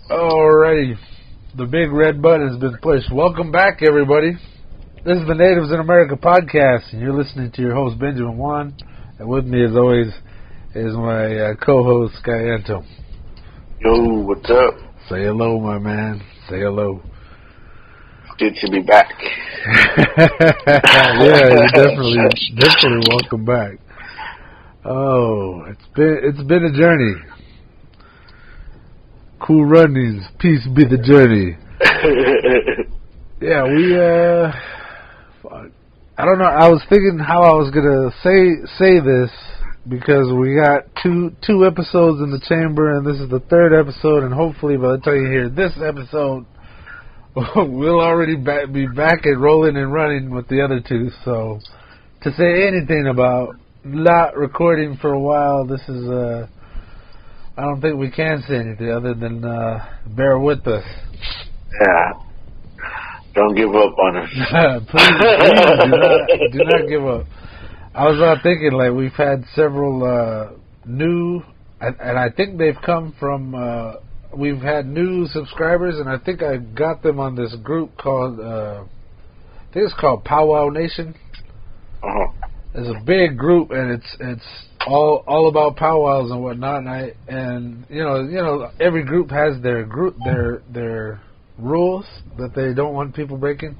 Alrighty, the big red button has been pushed. Welcome back, everybody. This is the Natives in America podcast, and you're listening to your host, Benjamin Juan. And with me, as always, is my co-host, Sky Anto. Yo, what's up? Say hello, my man. Say hello. Good to be back. Yeah, you're definitely welcome back. Oh, it's been a journey. Cool runnings, peace be the journey. Yeah, I don't know. I was thinking how I was gonna say this because we got two episodes in the chamber, and this is the third episode, and hopefully by the time you hear this episode, we'll already be back and rolling and running with the other two. So to say anything about not recording for a while, this is I don't think we can say anything other than bear with us. Yeah. Don't give up on us. please do not give up. I was thinking, like, we've had several new, and I think they've come from, we've had new subscribers, and I think I got them on this group called, I think it's called Powwow Nation. Uh-huh. It's a big group, and it's all about powwows and whatnot. And you know, every group has their rules that they don't want people breaking.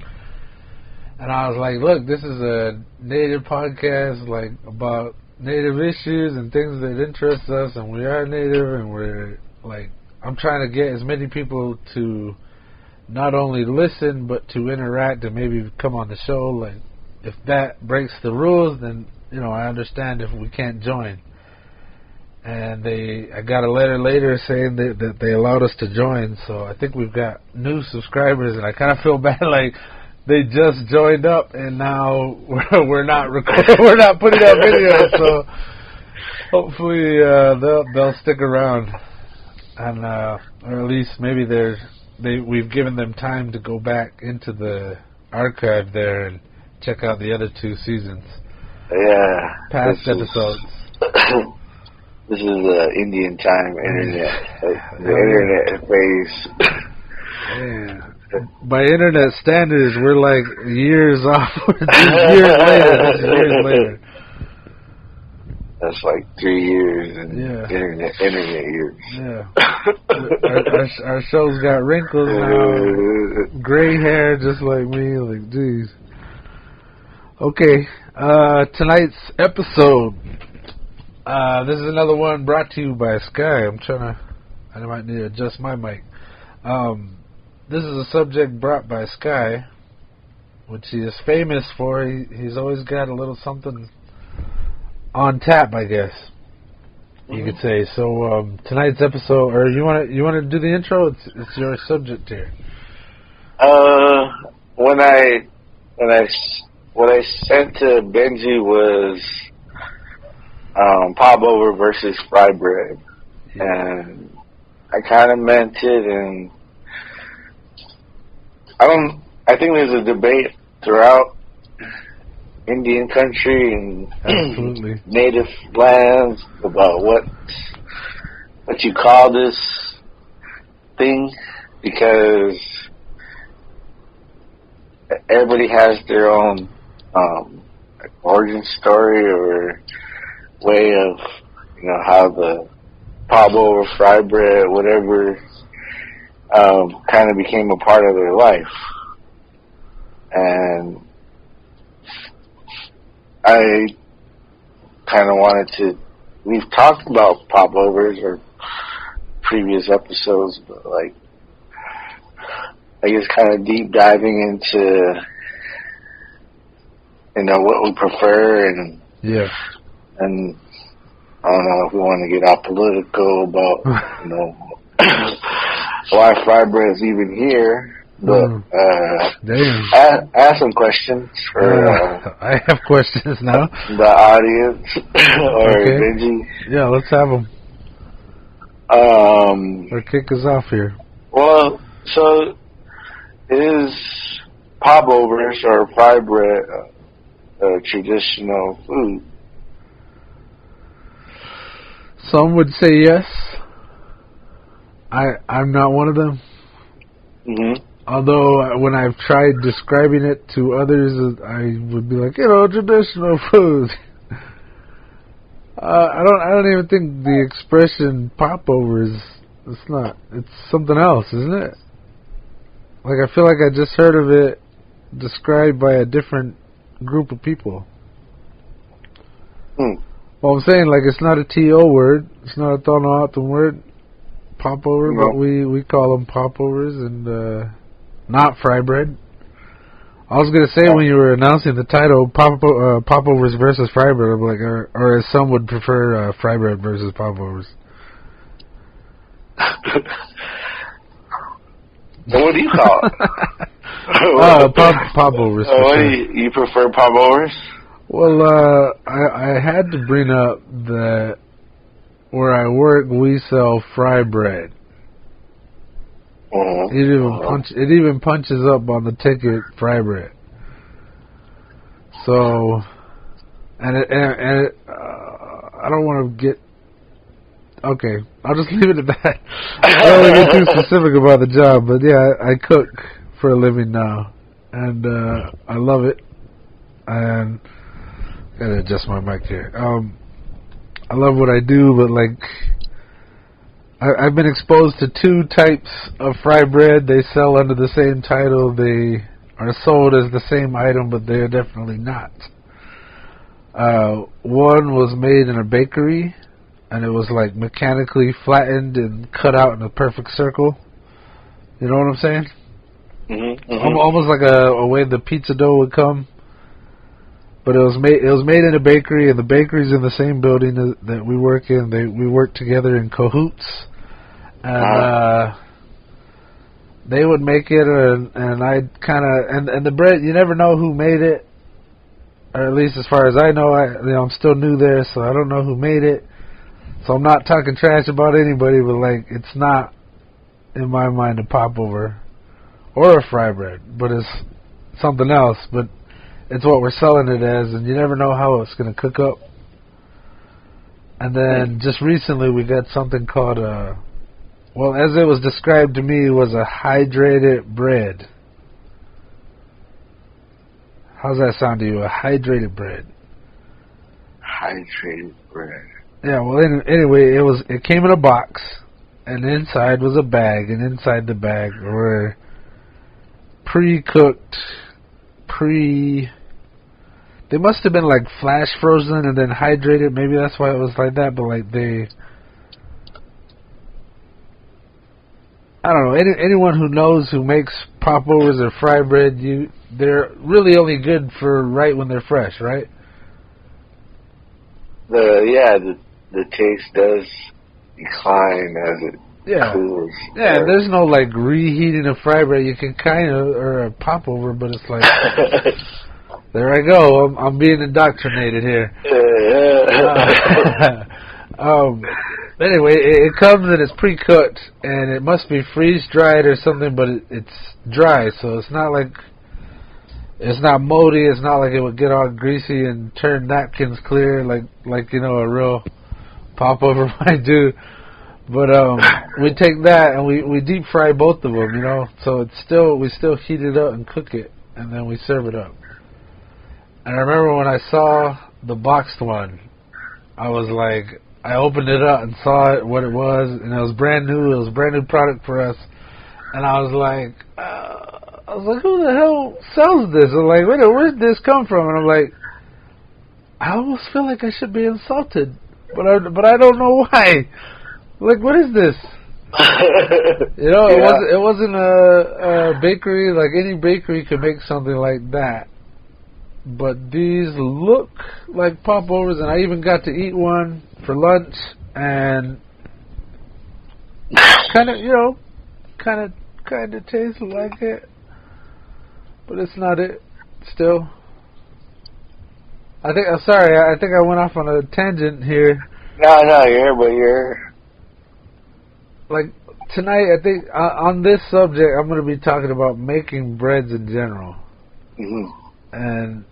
And I was like, look, this is a native podcast, like, about native issues and things that interest us, and we are native, and we're like, I'm trying to get as many people to not only listen but to interact and maybe come on the show. Like, if that breaks the rules, then, you know, I understand if we can't join. And I got a letter later saying that they allowed us to join, so I think we've got new subscribers, and I kind of feel bad, like they just joined up, and now we're not we're not putting up videos, so hopefully they'll stick around, and or at least maybe we've given them time to go back into the archive there and check out the other two seasons. Yeah. Past episodes. This is Indian time internet. The internet phase. Yeah. By internet standards, we're like years off. Years later. That's like 3 years in internet years. Yeah. Our show's got wrinkles now. Gray hair, just like me. Like, geez. Okay. Tonight's episode. This is another one brought to you by Sky. I might need to adjust my mic. This is a subject brought by Sky, which he is famous for. He's always got a little something on tap, I guess you could say. So tonight's episode, or you want to do the intro? It's your subject here. What I sent to Benji was Popovers versus Frybread, and I kind of meant it, and I think there's a debate throughout Indian country and absolutely native lands about what you call this thing, because everybody has their own origin story or way of, you know, how the Popovers, Frybread, whatever, kind of became a part of their life. And I kind of wanted to, we've talked about Popovers or previous episodes, but like, I guess kind of deep diving into, you know, what we prefer, and and I don't know if we want to get all political about, you know, why Frybread is even here, but ask some questions for I have questions now. The audience or Benji. Yeah, let's have them. Or kick us off here. Well, so is Popovers or Frybread a traditional food? Some would say yes. I'm not one of them. Mm-hmm. Although when I've tried describing it to others, I would be like, traditional foods. I don't even think the expression popover is. It's not. It's something else, isn't it? Like I feel like I just heard of it described by a different group of people. Well, I'm saying, like, it's not a TO word. It's not a Tohono word. Popover, No. but we call them popovers and not Frybread. I was going to say when you were announcing the title, Popovers versus Frybread, I'm like, or as some would prefer, Frybread versus Popovers. So what do you call it? Popovers. What do you prefer, popovers? Well, I had to bring up that where I work, we sell Frybread. It even punches up on the ticket Frybread. So, and I don't want to get. Okay, I'll just leave it at that. I don't want to get too specific about the job, but yeah, I cook for a living now, and I love it. And gotta adjust my mic here. I love what I do, but like, I've been exposed to two types of Frybread. They sell under the same title. They are sold as the same item, but they're definitely not. One was made in a bakery, and it was like mechanically flattened and cut out in a perfect circle. You know what I'm saying? Mm-hmm. Almost like a way the pizza dough would come. But it was made in a bakery, and the bakery's in the same building that we work in. We work together in cahoots, and they would make it, and I'd kind of and the bread. You never know who made it, or at least as far as I know, I'm still new there, so I don't know who made it. So I'm not talking trash about anybody, but like it's not in my mind a popover or a Frybread, but it's something else. But it's what we're selling it as, and you never know how it's going to cook up. And then just recently we got something called as it was described to me, was a hydrated bread. How's that sound to you, a hydrated bread? Hydrated bread. Yeah, well, anyway, it came in a box, and inside was a bag, and inside the bag were pre-cooked, they must have been like flash frozen and then hydrated. Maybe that's why it was like that. But like I don't know. Anyone who knows who makes popovers or Frybread, they're really only good for right when they're fresh, right? The taste does decline as it cools. Yeah, there's no like reheating a Frybread. You can kind of, or a popover, but it's like. There I go. I'm being indoctrinated here. Anyway, it comes and it's pre-cooked, and it must be freeze-dried or something, but it's dry, so it's not like it's not moldy. It's not like it would get all greasy and turn napkins clear, like a real popover might do. But we take that and we deep fry both of them, So we still heat it up and cook it, and then we serve it up. And I remember when I saw the boxed one, I was like, I opened it up and saw what it was, and it was brand new. It was a brand new product for us, and I was like, who the hell sells this? I'm like, wait, where did this come from? And I'm like, I almost feel like I should be insulted, but I don't know why. Like, what is this? It wasn't a bakery. Like any bakery could make something like that. But these look like popovers, and I even got to eat one for lunch, and kind of tastes like it, but it's not it. Still, I think I went off on a tangent here. No, you're like tonight. I think on this subject, I'm going to be talking about making breads in general, and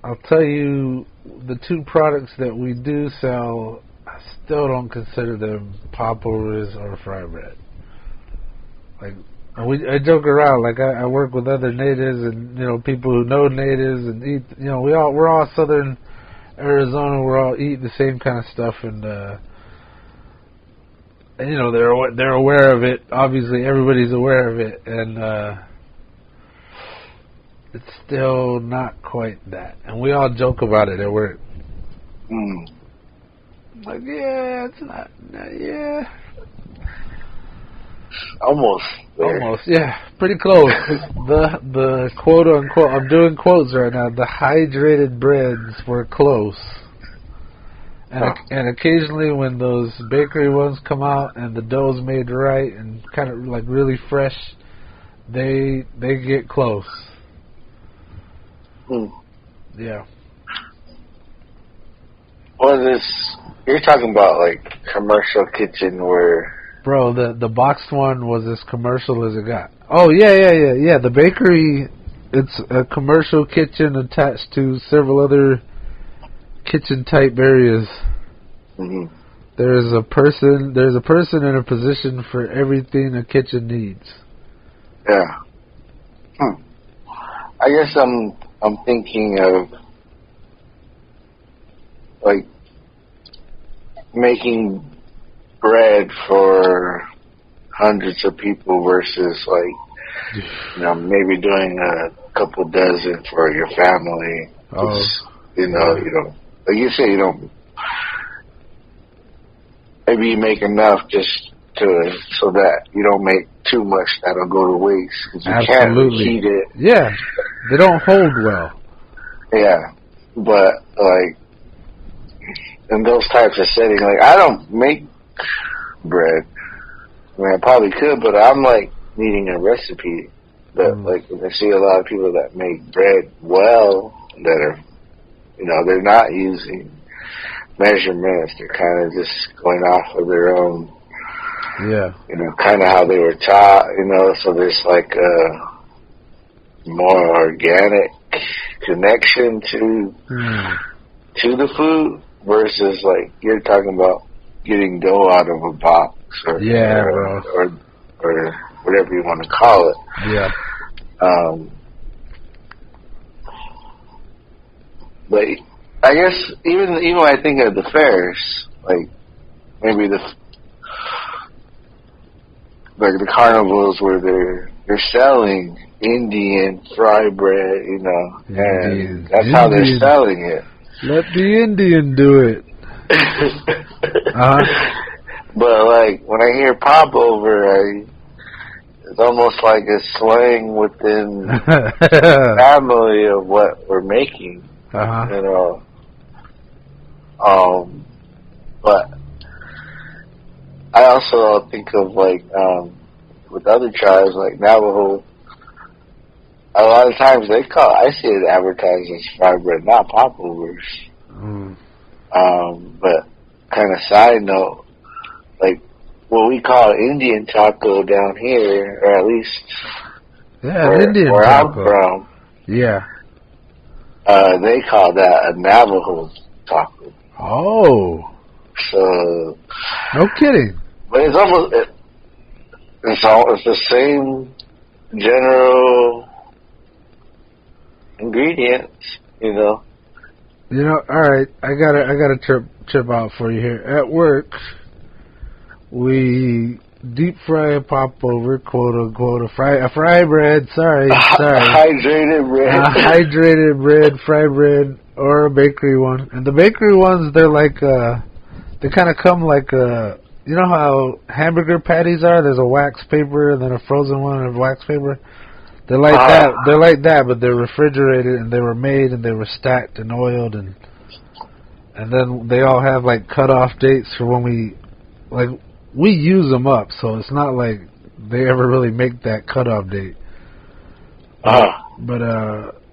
I'll tell you, the two products that we do sell, I still don't consider them popovers or Frybread. Like, I joke around. Like, I work with other natives and, you know, people who know natives and eat. You know, we're all Southern Arizona. We're all eating the same kind of stuff, and you know, they're aware of it. Obviously, everybody's aware of it, and it's still not quite that. And we all joke about it at work. Like, yeah, it's not, yeah. Almost, yeah, pretty close. the quote unquote, I'm doing quotes right now. The hydrated breads were close. And occasionally when those bakery ones come out and the dough's made right and kind of like really fresh, they get close. Yeah. Well, you're talking about like commercial kitchen where... Bro, the boxed one was as commercial as it got. Oh, yeah. The bakery, it's a commercial kitchen attached to several other kitchen-type areas. Mm-hmm. There's a person in a position for everything a kitchen needs. Yeah. I guess I'm thinking of like making bread for hundreds of people versus like, you know, maybe doing a couple dozen for your family. You know, like you say, you don't. Maybe you make enough just so that you don't make too much that'll go to waste because you can't reheat it. Yeah, they don't hold well. Yeah, but like in those types of settings, like I don't make bread. I mean, I probably could, but I'm like needing a recipe. But like I see a lot of people that make bread well that are, you know, they're not using measurements. They're kind of just going off of their own. Yeah. You know, kind of how they were taught. You know, so there's like a more organic connection to the food versus like you're talking about getting dough out of a box or whatever you want to call it. Yeah. But I guess even when I think of the fairs, like maybe the carnivals where they're selling Indian Frybread, you know, and that's how they're selling it. Let the Indian do it. But like when I hear popover, it's almost like a slang within the family of what we're making. You know. But I also think of like with other tribes like Navajo. A lot of times I see it advertised as Frybread, not popovers. But kind of side note, like what we call Indian taco down here, or at least Indian where taco. I'm from. Yeah. They call that a Navajo taco. Oh. So. No kidding. But it's almost it's the same general ingredients, you know. You know, all right. I got a trip out for you here. At work, we deep fry a popover, quote unquote, a fry bread. Sorry. Hydrated bread. Hydrated bread, fry bread, or a bakery one. And the bakery ones, they're like they kind of come like you know how hamburger patties are? There's a wax paper and then a frozen one of wax paper. They're like that. They're like that, but they're refrigerated and they were made and they were stacked and oiled and then they all have like cutoff dates for when we use them up, so it's not like they ever really make that cutoff date. But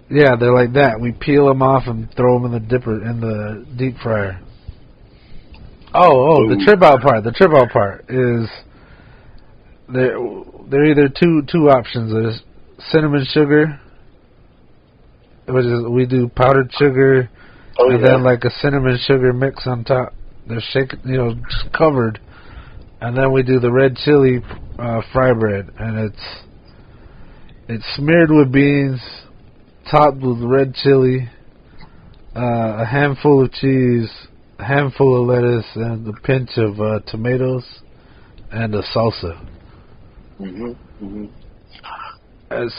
yeah, they're like that. We peel them off and throw them in the deep fryer. Oh, the trip out part is there are either two options. There's cinnamon sugar, which is we do powdered sugar, then like a cinnamon sugar mix on top. They're shaken, just covered, and then we do the red chili Frybread, and it's smeared with beans, topped with red chili, a handful of cheese, a handful of lettuce, and a pinch of tomatoes, and a salsa.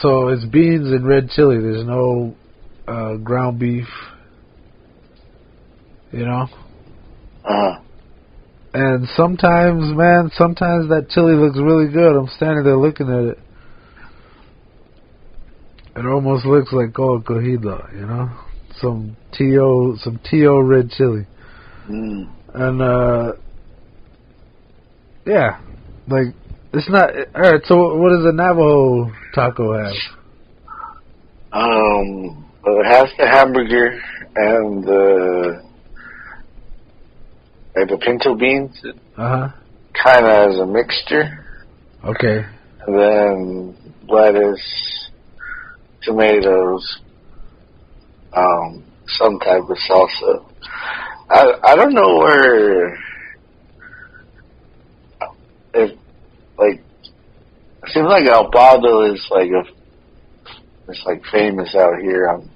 So it's beans and red chili. There's no ground beef, you know. And sometimes that chili looks really good. I'm standing there looking at it. It almost looks like cohido, you know, some T.O. red chili. And yeah, like it's not. All right, so what does a Navajo taco have? Well, it has the hamburger and the pinto beans. Kind of as a mixture. Okay. And then lettuce, tomatoes, some type of salsa. I don't know where. It seems like El Pado is it's like famous out here on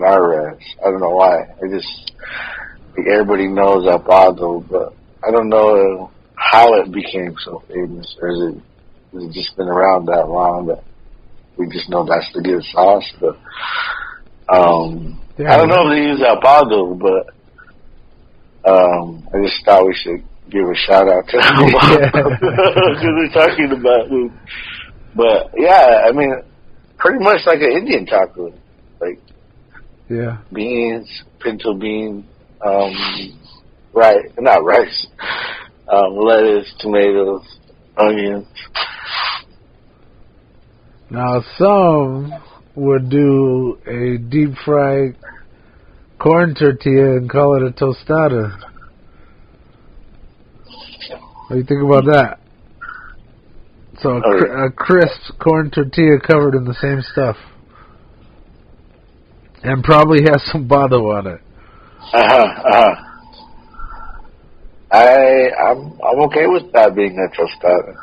our res. I don't know why. I just think everybody knows El Pado, but I don't know how it became so famous, or has it just been around that long that we just know that's the good sauce. But I don't know if they use El Pado, but I just thought we should give a shout out to El Pado because they're talking about it. But yeah, I mean, pretty much like an Indian taco, like beans, pinto bean, not rice, lettuce, tomatoes, onions. Now some would do a deep fried corn tortilla and call it a tostada. What do you think about that? So a crisp corn tortilla covered in the same stuff, and probably has some bado on it. I'm okay with that being a tostada.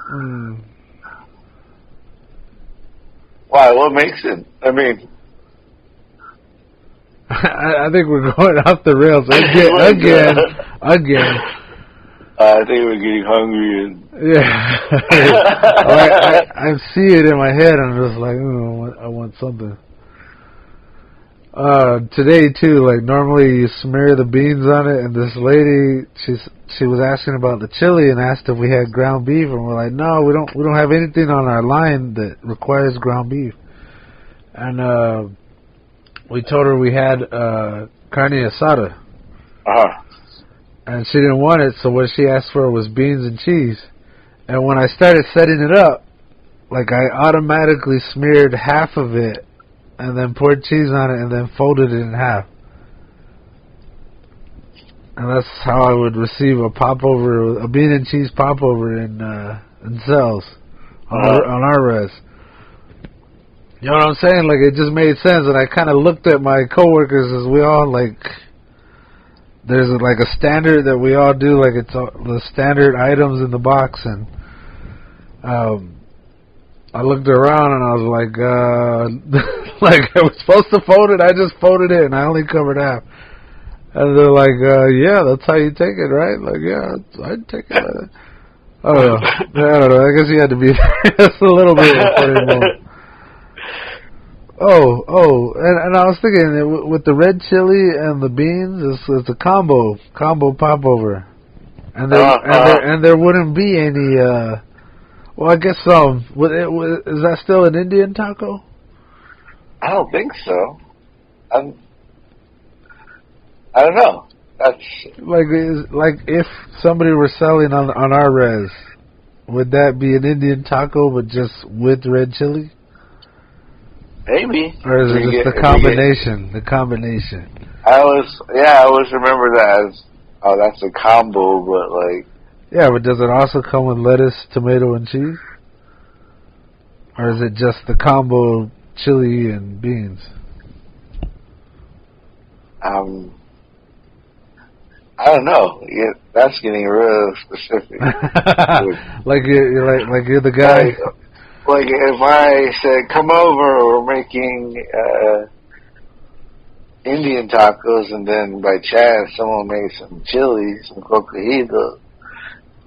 Why? What makes it? I mean, I think we're going off the rails again. I think we're getting hungry. I see it in my head, and I'm just like, I want something. Today too, like normally you smear the beans on it, and this lady, she was asking about the chili and asked if we had ground beef, and we're like, no, we don't have anything on our line that requires ground beef. And we told her we had carne asada. And she didn't want it, so what she asked for was beans and cheese. And when I started setting it up, like I automatically smeared half of it and then poured cheese on it and then folded it in half. And that's how I would receive a popover, a bean and cheese popover in cells on our res. You know what I'm saying? Like, it just made sense, and I kind of looked at my coworkers as we all, like, there's like a standard that we all do, like it's the standard items in the box, and I looked around and I was like, like I was supposed to fold it, I just folded it and I only covered half. And they're like, yeah, that's how you take it, right? Like, yeah, I'd take it. I don't know. I guess you had to be just a little bit. And I was thinking with the red chili and the beans, it's a combo popover, and there wouldn't be any. Well, I guess some. Is that still an Indian taco? I don't think so. I don't know. That's like if somebody were selling on our res, would that be an Indian taco but just with red chili? Maybe. Or is it just the combination? The combination. I always remember that as, that's a combo, but like. Yeah, but does it also come with lettuce, tomato, and cheese? Or is it just the combo chili and beans? I don't know. Yeah, that's getting real specific. like you're the guy. Like if I said, "Come over, we're making Indian tacos," and then by chance someone made some chili, some coquito,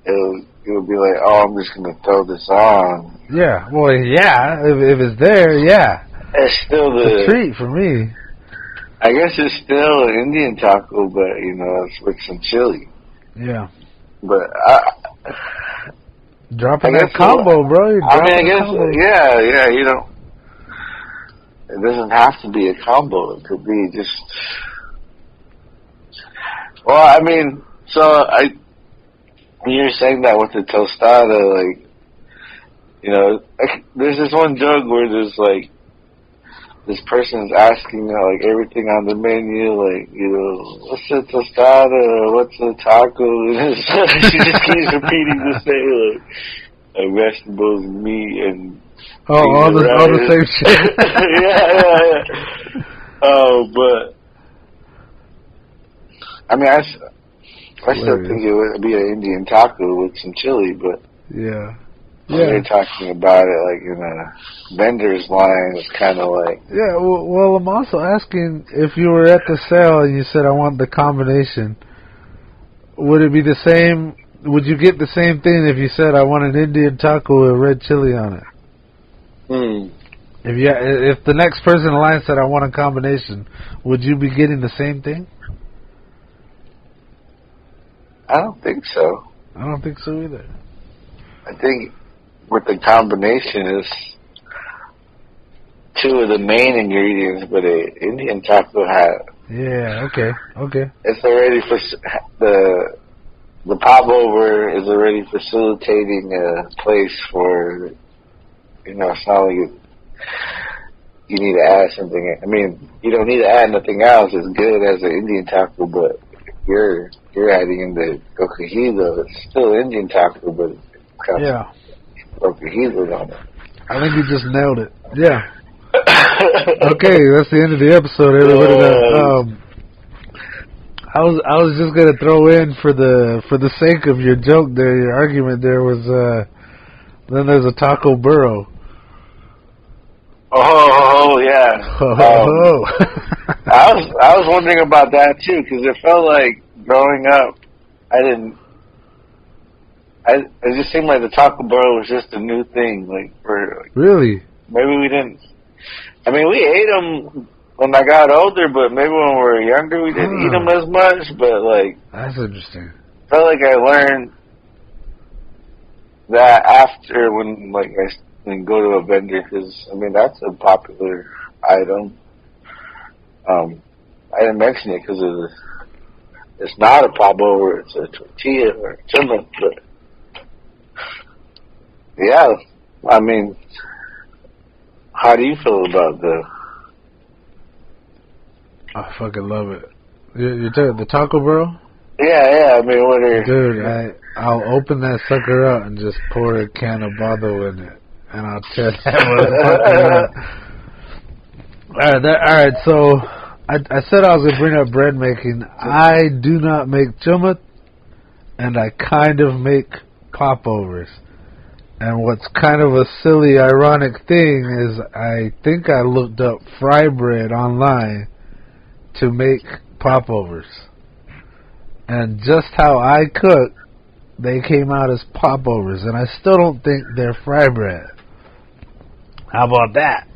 it would be like, "Oh, I'm just gonna throw this on." Yeah. Well, yeah. If it's there, yeah. It's still a treat for me. I guess it's still an Indian taco, but it's with some chili. Yeah. But dropping that combo, bro. I guess, yeah. You don't. It doesn't have to be a combo. It could be just. Well, I mean, you're saying that with the tostada, like, there's this one joke where there's like, this person's asking like everything on the menu, like, what's the tostada, what's the taco, and she just keeps repeating the same, like vegetables, meat, and all the same shit. yeah. But I mean, I still think it would be an Indian taco with some chili, but yeah. They're talking about it like in a vendor's line. It's kind of like... Yeah, well, I'm also asking, if you were at the sale and you said, I want the combination, would it be the same... Would you get the same thing if you said, I want an Indian taco with red chili on it? If the next person in line said, I want a combination, would you be getting the same thing? I don't think so. I don't think so either. I think... with the combination is two of the main ingredients, but an Indian taco hat. Yeah, okay. It's already for the popover is already facilitating a place for, it's not like you need to add something. I mean, you don't need to add nothing else. It's good as an Indian taco, but if you're adding in the coquito, it's still Indian taco, but it's kind of on it. I think you just nailed it. Yeah. Okay, that's the end of the episode, everybody. I was just gonna throw in for the sake of your joke there, your argument there was then there's a taco burro. Oh yeah. I was wondering about that too, because it felt like growing up, it just seemed like the taco burro was just a new thing, really? Maybe we didn't. I mean, we ate them when I got older, but maybe when we were younger, we didn't eat them as much. But that's interesting. I felt like I learned that after when I go to a vendor, because I mean that's a popular item. I didn't mention it because it's not a popover, it's a tortilla or chimney, but. Yeah, I mean, how do you feel about I fucking love it. You're talking the taco burro? Yeah. I mean, Dude, I'll open that sucker up and just pour a can of Bado in it, and I'll tear that motherfucker up. All right. So I said I was gonna bring up bread making. I do not make chumut, and I kind of make popovers. And what's kind of a silly, ironic thing is I think I looked up Frybread online to make popovers. And just how I cook, they came out as popovers. And I still don't think they're Frybread. How about that?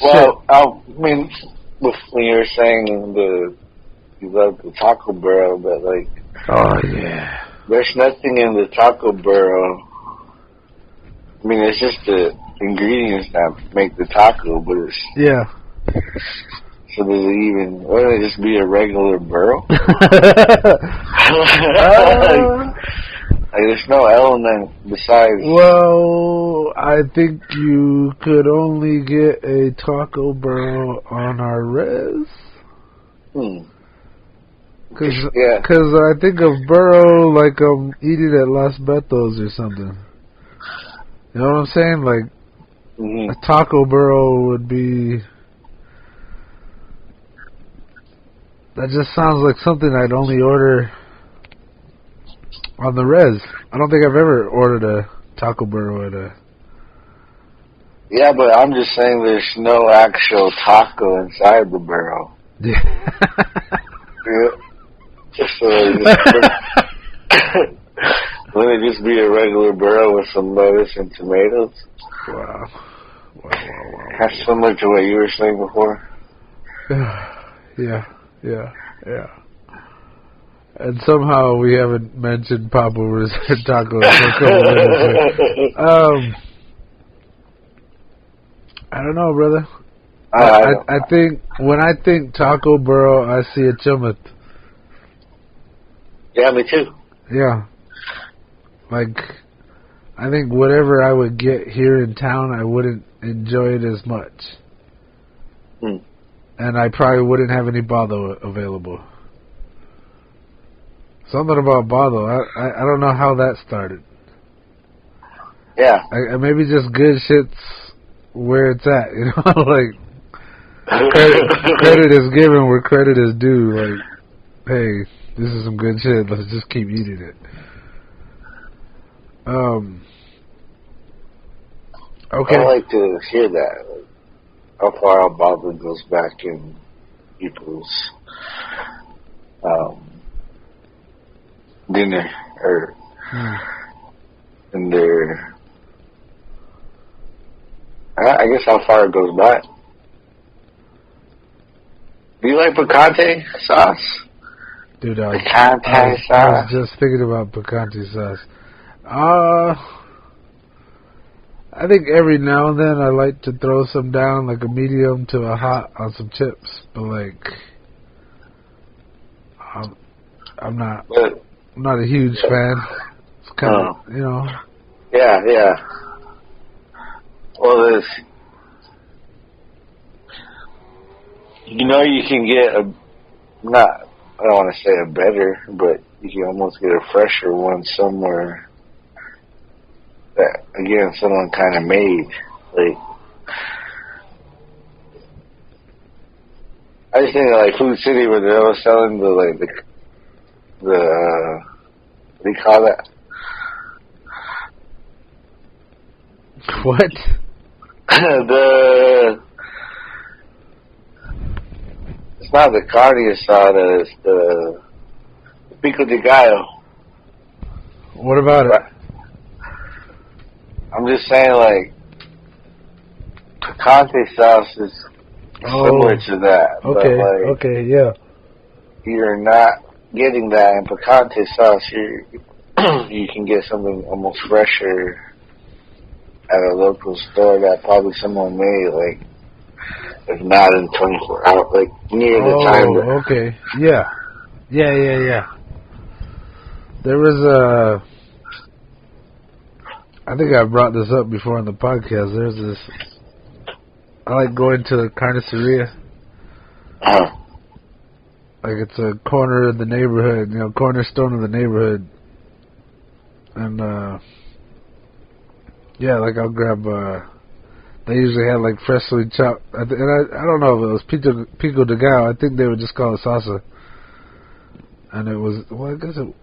Well, I mean, when you were saying you love the taco burro, but oh yeah. There's nothing in the taco burro. I mean, it's just the ingredients that make the taco, but it's... Yeah. So does it even... Wouldn't it just be a regular burro? There's no element besides... Well, I think you could only get a taco burro on our res. Because I think of burro like I'm eating at Los Betos or something. You know what I'm saying? A taco burro would be... That just sounds like something I'd only order on the res. I don't think I've ever ordered a taco burro at a... Yeah, but I'm just saying there's no actual taco inside the burro. Yeah. So let it just be a regular burro with some lettuce and tomatoes. Wow. That's similar to what you were saying before. Yeah. And somehow we haven't mentioned popovers or tacos for a couple minutes. I don't know, brother. I think when I think taco burro, I see a chumut. Yeah, me too. Yeah. Like, I think whatever I would get here in town, I wouldn't enjoy it as much. And I probably wouldn't have any bado available. Something about bado. I don't know how that started. Yeah. Maybe just good shit's where it's at, you know? Like, credit is given where credit is due. Like, hey, this is some good shit. Let's just keep eating it. Okay. I like to hear that. Like, how far our bother goes back in people's dinner or in their. I guess how far it goes back. Do you like picante sauce? Dude, I was just thinking about picante sauce. I think every now and then I like to throw some down, like a medium to a hot on some chips, but like I'm not a huge fan. It's kind of, you know. Yeah. Well, you can get I don't want to say a better, but you can almost get a fresher one somewhere that, again, someone kind of made. Like, I just think of, like, Food City where they were selling the what do you call that? What? It's not the carne asada, it's the pico de gallo. What about it? I'm just saying, like, picante sauce is similar to that. Okay, but, like, okay, yeah. You're not getting that in picante sauce. You can get something almost fresher at a local store that probably someone made, like, if not in 24 hours, like, near the time. Okay, yeah. There was I think I brought this up before on the podcast. There's this, I like going to the carniceria. Like, it's a corner of the neighborhood, cornerstone of the neighborhood. And, yeah, like, I'll grab, they usually have, like, freshly chopped, and I don't know if it was pico de gallo. I think they would just call it salsa. And it was, well, I guess it,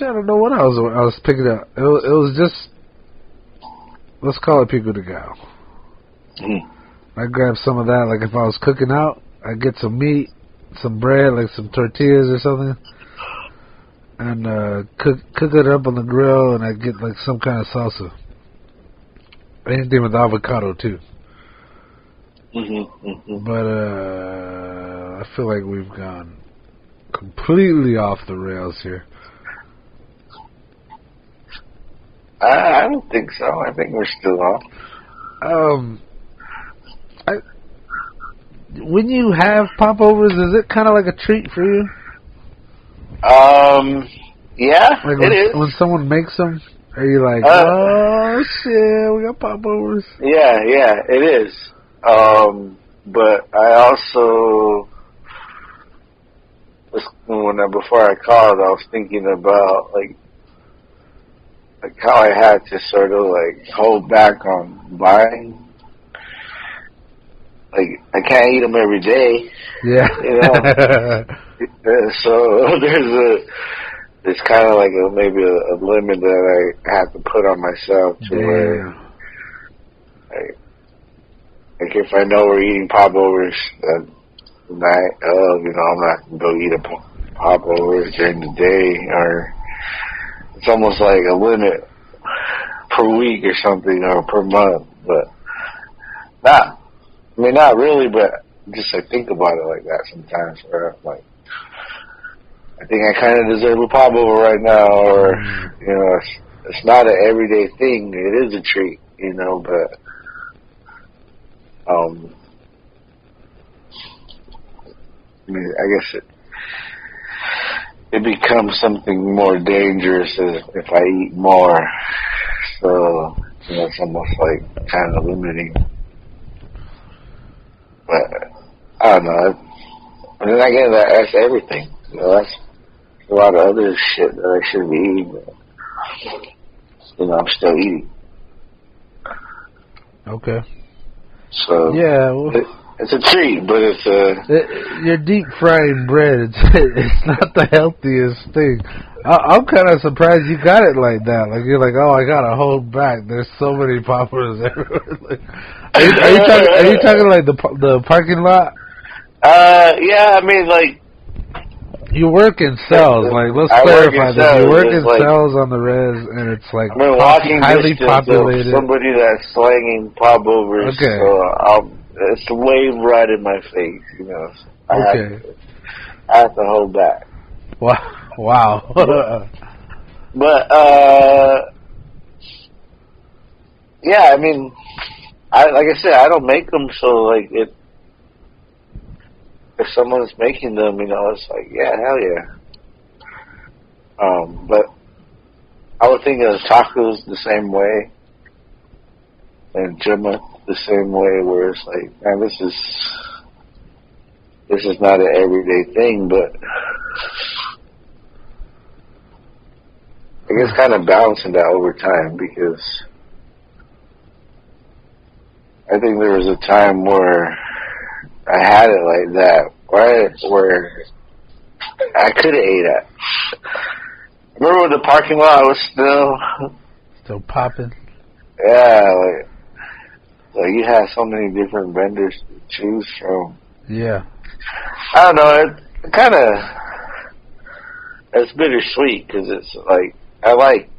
I don't know what I was picking up. It was just, let's call it pico de gallo. I grab some of that, like, if I was cooking out, I'd get some meat, some bread, like some tortillas or something, and cook it up on the grill, and I get like some kind of salsa. Anything with avocado too. But I feel like we've gone completely off the rails here. I don't think so. I think we're still off. When you have popovers, is it kind of like a treat for you? Yeah, like it is. When someone makes them, are you like, oh shit, we got popovers? Yeah, it is. But I also before I called, I was thinking about like how I had to sort of like hold back on buying. like I can't eat them every day. Yeah. You know. So there's kind of like maybe a limit that I have to put on myself to where, like if I know we're eating popovers at night, you know, I'm not gonna go eat a popover during the day, or it's almost like a limit per week or something, or per month, but not really, but just I think about it like that sometimes, where I'm like, I think I kind of deserve a popover right now, or, you know, it's not an everyday thing. It is a treat, you know, but, I mean, I guess it becomes something more dangerous if I eat more. So, you know, it's almost like kind of limiting. But, I don't know. And then again, that's everything. You know, that's a lot of other shit that I shouldn't be eating, but, you know, I'm still eating. Okay. So, yeah, well, it's a treat, but you're deep frying bread. It's not the healthiest thing. I'm kind of surprised you got it like that. Like, you're like, oh, I gotta hold back. There's so many poppers everywhere. Like, are you talking like the parking lot? Yeah, I mean, like, you work in cells, like, let's clarify this. You work in cells on the res, and it's like highly populated. Somebody that's slanging popovers, okay. So it's way right in my face, you know. So I have to hold back. Wow. But yeah, I mean, like I said, I don't make them, so like if someone's making them, you know, it's like, yeah, hell yeah. But I would think of tacos the same way, and Jimma the same way, where it's like, man, this is not an everyday thing, but I guess kind of balancing that over time, because I think there was a time where I had it like that, right, where I could have ate it. Remember when the parking lot was still popping? Yeah, like you had so many different vendors to choose from. Yeah. I don't know, it kind of, it's bittersweet, because it's like, I like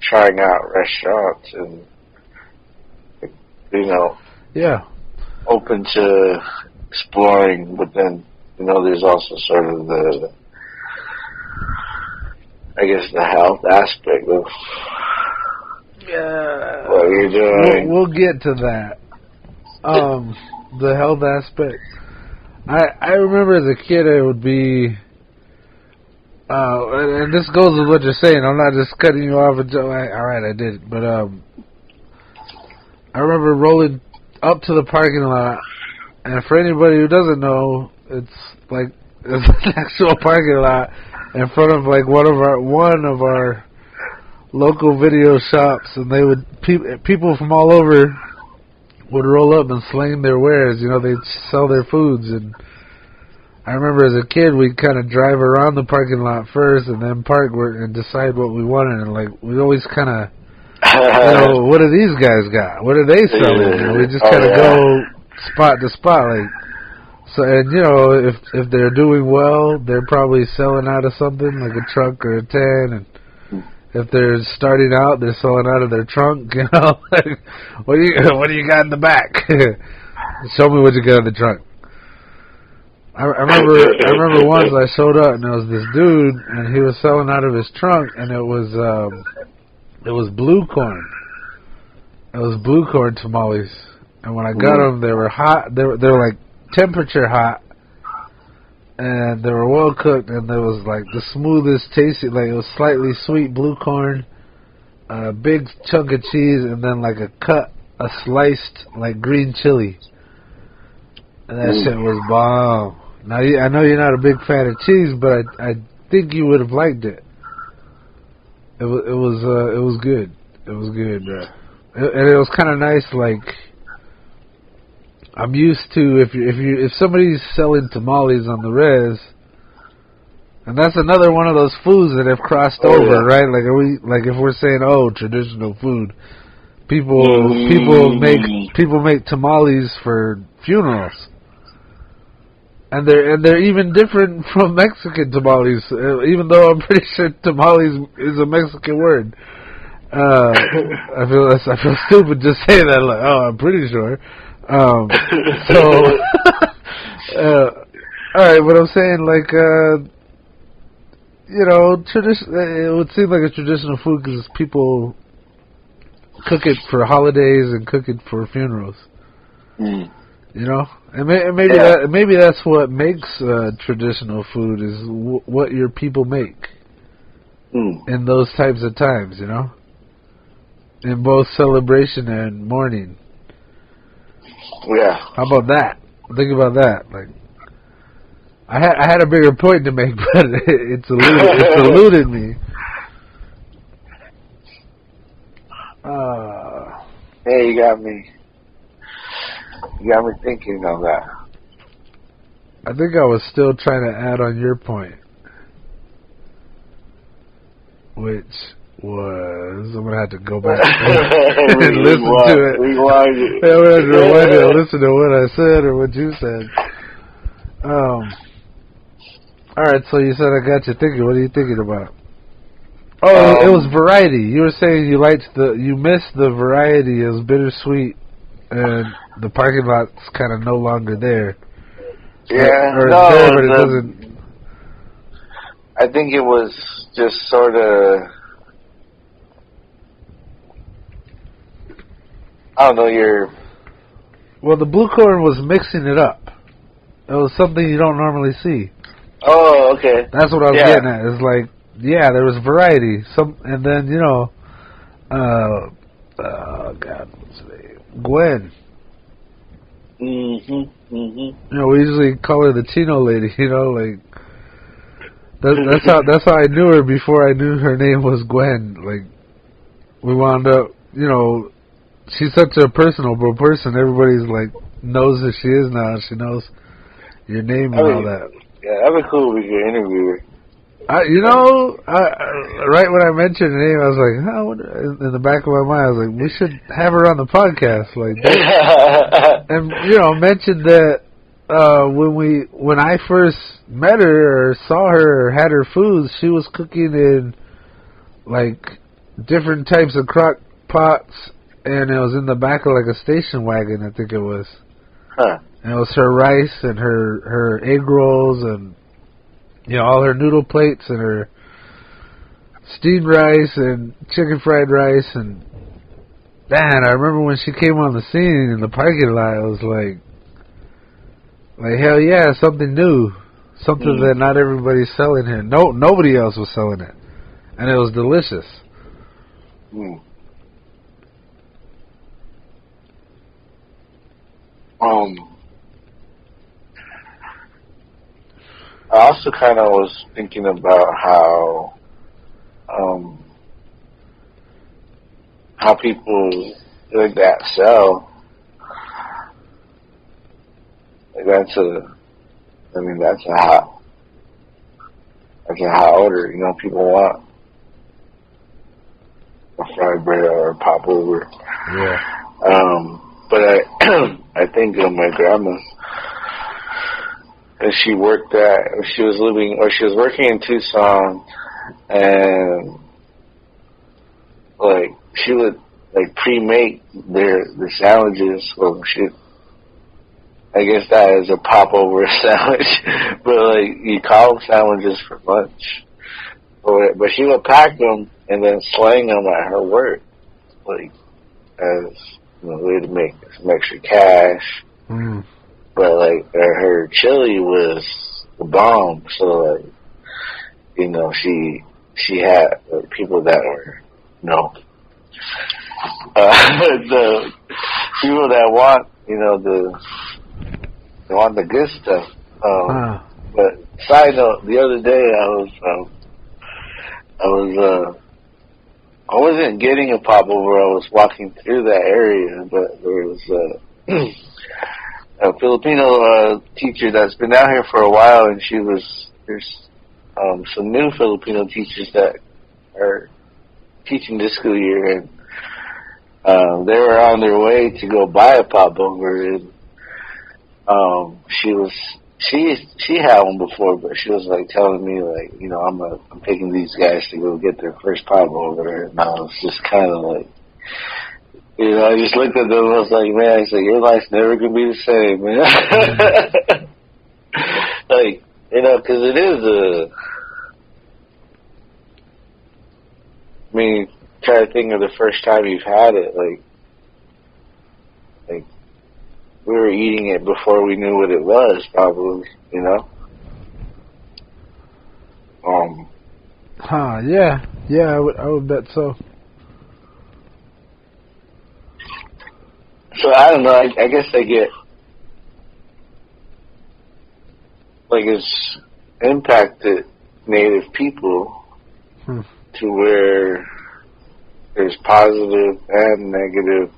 trying out restaurants and, you know, yeah, open to exploring, but then, you know, there's also sort of the I guess the health aspect of what you're doing. We'll get to that. The health aspect. I remember as a kid it would be, and this goes with what you're saying. I'm not just cutting you off. All right, I did. But I remember rolling up to the parking lot, and for anybody who doesn't know, it's like it's an actual parking lot in front of like one of our local video shops, and they would people from all over would roll up and sling their wares. You know, they'd sell their foods. And I remember as a kid, we'd kind of drive around the parking lot first, and then park and decide what we wanted. And like we'd always kind of, you know, what do these guys got? What are they selling? You know, we just kind of go spot to spot, like. So, and you know, if they're doing well, they're probably selling out of something like a truck or a tin, and if they're starting out, they're selling out of their trunk. You know, like, what do you got in the back? Show me what you got in the trunk. I remember once I showed up and there was this dude, and he was selling out of his trunk, and it was blue corn. It was blue corn tamales, and when I got them, they were hot. They were like temperature hot, and they were well cooked, and there was like the smoothest tasting, like it was slightly sweet blue corn, a big chunk of cheese, and then like a sliced like green chili, and that shit was bomb. Now I know you're not a big fan of cheese, but I think you would have liked it. It was good. It was good, bro. And it was kind of nice, like I'm used to if somebody's selling tamales on the res, and that's another one of those foods that have crossed over, right? Like if we're saying, oh, traditional food, people make tamales for funerals, and they're even different from Mexican tamales. Even though I'm pretty sure tamales is a Mexican word. I feel stupid just saying that. Like, oh, I'm pretty sure. All right, but I'm saying, like, it would seem like a traditional food because people cook it for holidays and cook it for funerals. You know, and maybe that's what makes traditional food is what your people make in those types of times. You know, in both celebration and mourning. Yeah. How about that? Think about that. Like, I had a bigger point to make, but it's eluded me. Hey, you got me thinking of that. I think I was still trying to add on your point, which was I'm gonna have to go back and listen to it. Rewind it. I'm gonna have to rewind it and listen to what I said or what you said. All right, so you said I got you thinking. What are you thinking about? Oh, it was variety. You were saying you missed the variety. It was bittersweet, and the parking lot's kind of no longer there. Yeah, or it's there, but it doesn't. I think it was just sort of. I don't know, Well, the blue corn was mixing it up. It was something you don't normally see. Oh, okay. That's what I was getting at. It's like, yeah, there was variety. And then, God, what's her name? Gwen. We usually call her the Chino lady, like, that's how I knew her before I knew her name was Gwen. Like, we wound up, she's such a personable person. Everybody's like knows who she is now. She knows your name and all that. Yeah, that'd be cool if we could interview her. Right when I mentioned her name, I was like, in the back of my mind, I was like, we should have her on the podcast, like, and mentioned that when I first met her or saw her or had her foods, she was cooking in like different types of crock pots. And it was in the back of like a station wagon, I think it was. Huh. And it was her rice and her egg rolls and, all her noodle plates and her steamed rice and chicken fried rice. And, man, I remember when she came on the scene in the parking lot, it was like hell yeah, something new. Something that not everybody's selling here. Nobody else was selling it. And it was delicious. I also kind of was thinking about how people like that sell. Like that's a hot order. People want a Frybread or a Popover. Yeah. But I think of my grandma, and she was working in Tucson, and like she would like pre-make the sandwiches. Well, I guess that is a popover sandwich, but like you call them sandwiches for lunch. But she would pack them and then slang them at her work, like as a way to make some extra cash. But like her chili was the bomb, so like she had people that were the people that want they want the good stuff. But side note, the other day I wasn't getting a popover. I was walking through that area, but there was Filipino teacher that's been out here for a while, and there's some new Filipino teachers that are teaching this school year, and they were on their way to go buy a popover, and she had one before, but she was like telling me like, you know, I'm taking these guys to go get their first popover, and I was just kind of like, you know, I just looked at them and I was like, man, I said, your life's never gonna be the same, man. Like, you know, because it is I mean, try to think of the first time you've had it, like we were eating it before we knew what it was, probably, you know? Yeah, I would bet so. So, I don't know, I guess I get, like, it's impacted Native people to where there's positive and negative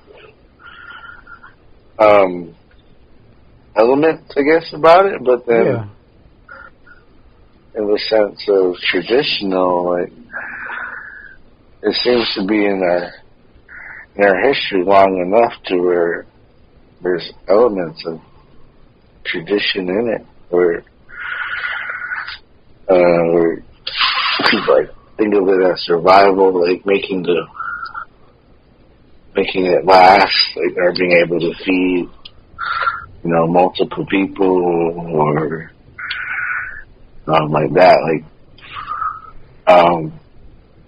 elements, I guess, about it, but then in the sense of traditional, like, it seems to be in our history long enough to where there's elements of tradition in it, where people like think of it as survival, like making it last, like, or being able to feed, you know, multiple people, or like that, like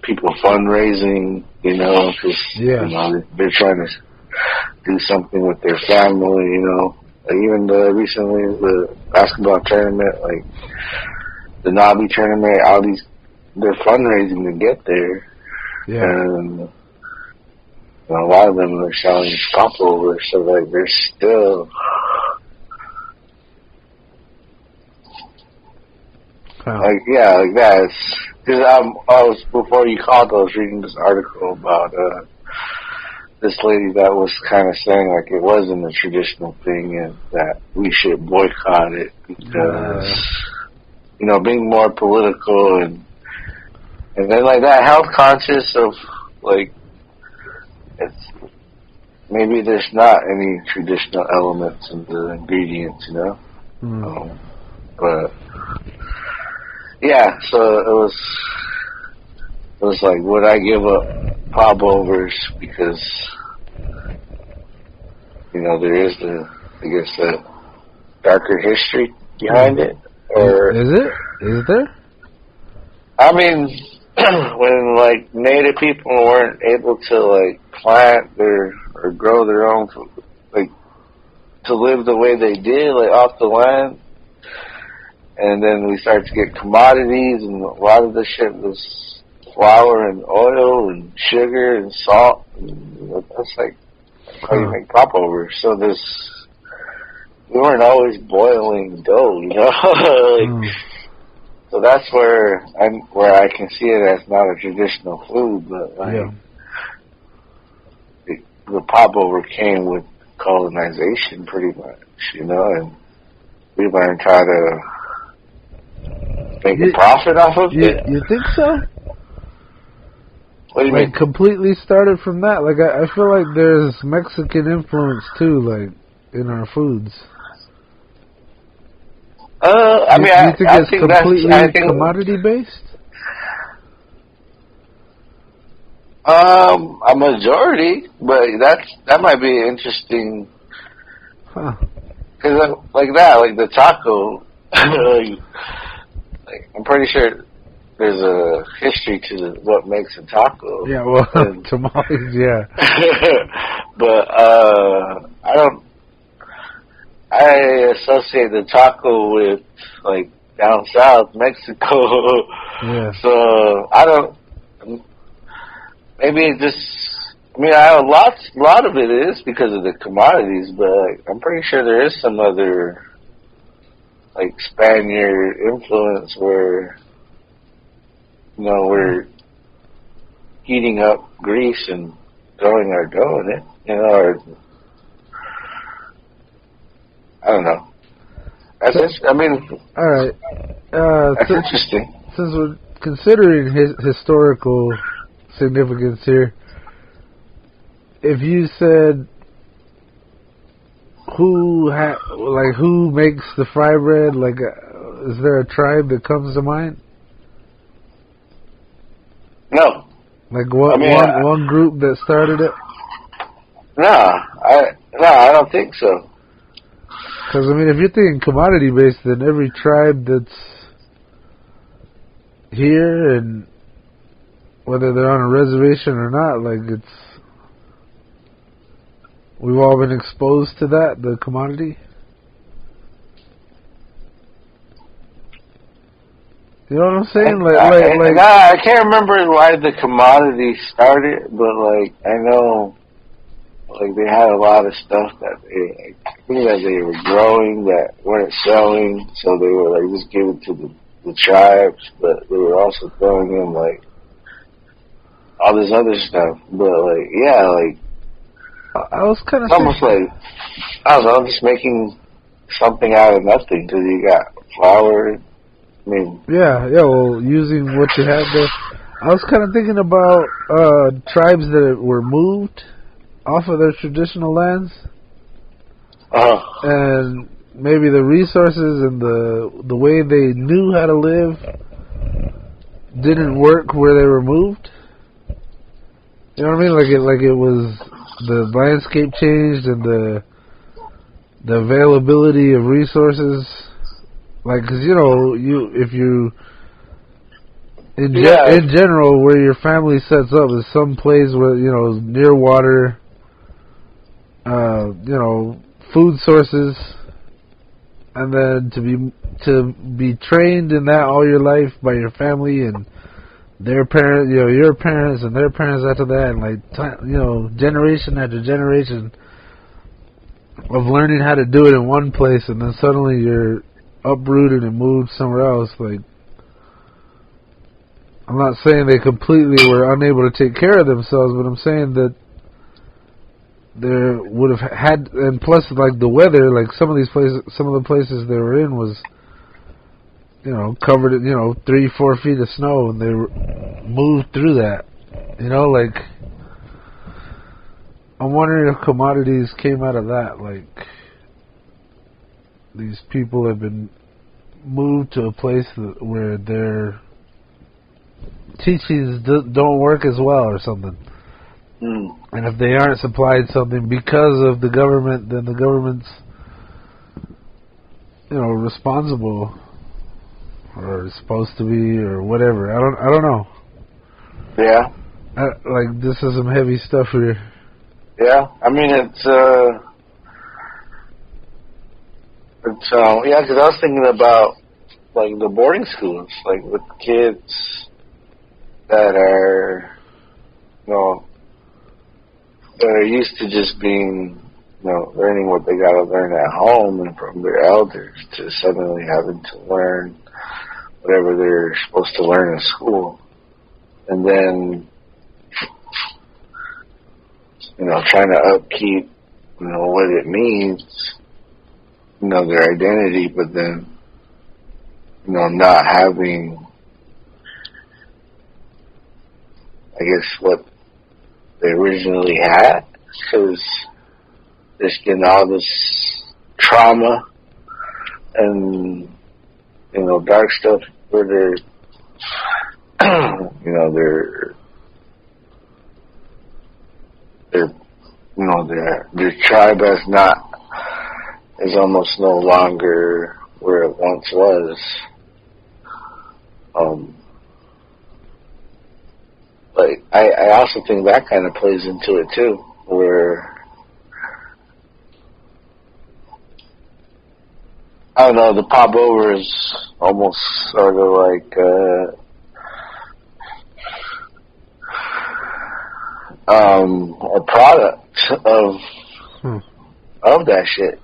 people fundraising, you know, because you know, they're trying to do something with their family, you know. Like even recently the basketball tournament, like the Nabi tournament, all these, they're fundraising to get there, and you know, a lot of them are selling popovers, so like they're still. Like, yeah, like that. Because I was, before you called, I was reading this article about this lady that was kind of saying, like, it wasn't a traditional thing and that we should boycott it because, you know, being more political and then, like, that health conscious of, like, it's, maybe there's not any traditional elements in the ingredients, you know? But yeah, so it was like, would I give up popovers because, you know, there is I guess the darker history behind it, or is there? I mean, when like Native people weren't able to like plant or grow their own, like to live the way they did, like off the land. And then we started to get commodities, and a lot of the shit was flour and oil and sugar and salt. And that's like how you make popovers. So we weren't always boiling dough, you know. Like, so that's where I can see it as not a traditional food, but like the popover came with colonization, pretty much, you know, and we learned how to make a profit off of it? You think so? What do you mean? Completely started from that. Like, I feel like there's Mexican influence too, like, in our foods. I mean, you think I it's think completely commodity based? A majority, but that might be interesting. Huh. Because like the taco, like, I'm pretty sure there's a history to what makes a taco. Yeah, well, tamales, yeah. But I associate the taco with like down south Mexico. Yeah. So I don't. Maybe it just. I mean, a lot of it is because of the commodities, but like, I'm pretty sure there is some other like Spaniard influence where, you know, we're heating up grease and throwing our dough in it, you know, or don't know. That's I mean, all right. that's interesting. Since we're considering historical significance here, if you said who makes the Frybread, like, is there a tribe that comes to mind? No. Like one group that started it? No, I don't think so. Because, I mean, if you're thinking commodity-based, then every tribe that's here, and whether they're on a reservation or not, like, we've all been exposed to that, the commodity. You know what I'm saying? I can't remember why the commodity started, but, like, I know, like, they had a lot of stuff that they were growing that weren't selling, so they were, like, just giving to the tribes, but they were also throwing in, like, all this other stuff. But, like, yeah, like, I was kind of almost like, I don't know, just making something out of nothing, because you got flour. I mean, yeah, well, using what you had there. I was kind of thinking about tribes that were moved off of their traditional lands, and maybe the resources and the way they knew how to live didn't work where they were moved. You know what I mean? Like it was, the landscape changed and the availability of resources. Like, because in general, where your family sets up is some place where, near water, food sources, and then to be trained in that all your life by your family and their parents, your parents and their parents after that, and like generation after generation of learning how to do it in one place, and then suddenly you're uprooted and moved somewhere else. Like, I'm not saying they completely were unable to take care of themselves, but I'm saying that there would have had, and plus, like, the weather, like some of the places they were in was, covered in, 3-4 feet of snow, and they moved through that. Like, I'm wondering if commodities came out of that, like, these people have been moved to a place where their teachings don't work as well or something. And if they aren't supplied something because of the government, then the government's, responsible, or supposed to be, or whatever. I don't know. Yeah. Like, this is some heavy stuff here. Yeah, I mean, it's yeah, because I was thinking about, like, the boarding schools, like, with kids that are, that are used to just being, learning what they got to learn at home and from their elders, to suddenly having to learn whatever they're supposed to learn in school. And then, trying to upkeep, what it means, their identity, but then, not having, I guess, what they originally had, because they're getting all this trauma and, dark stuff where they're, their tribe is almost no longer where it once was. But I also think that kind of plays into it too, where, I don't know, the Popovers almost sort of like a product of that shit,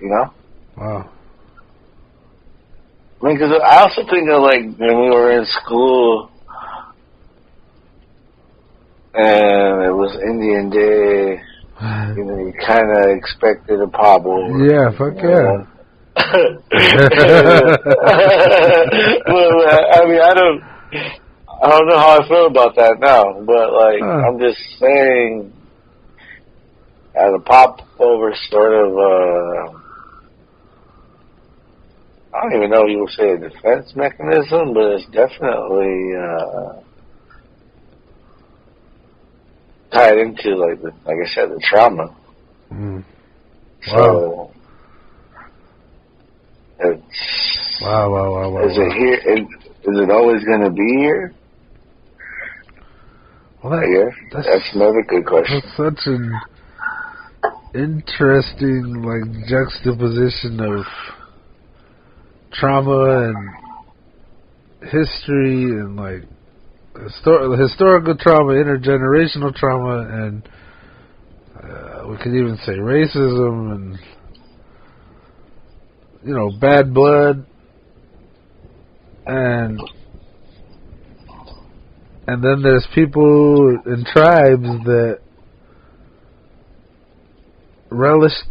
Wow. I mean, because I also think of, like, when we were in school and it was Indian Day, you kind of expected a Popover. Yeah, fuck yeah. I mean, I don't know how I feel about that now, but like, I'm just saying, as a popover sort of, I don't even know if you would say a defense mechanism, but it's definitely tied into like I said, the trauma. Mm. So it's wow. Is it here? Is it always going to be here? Well, that's another good question. That's such an interesting juxtaposition of trauma and history and historical trauma, intergenerational trauma, and we could even say racism and bad blood, and then there's people in tribes that relish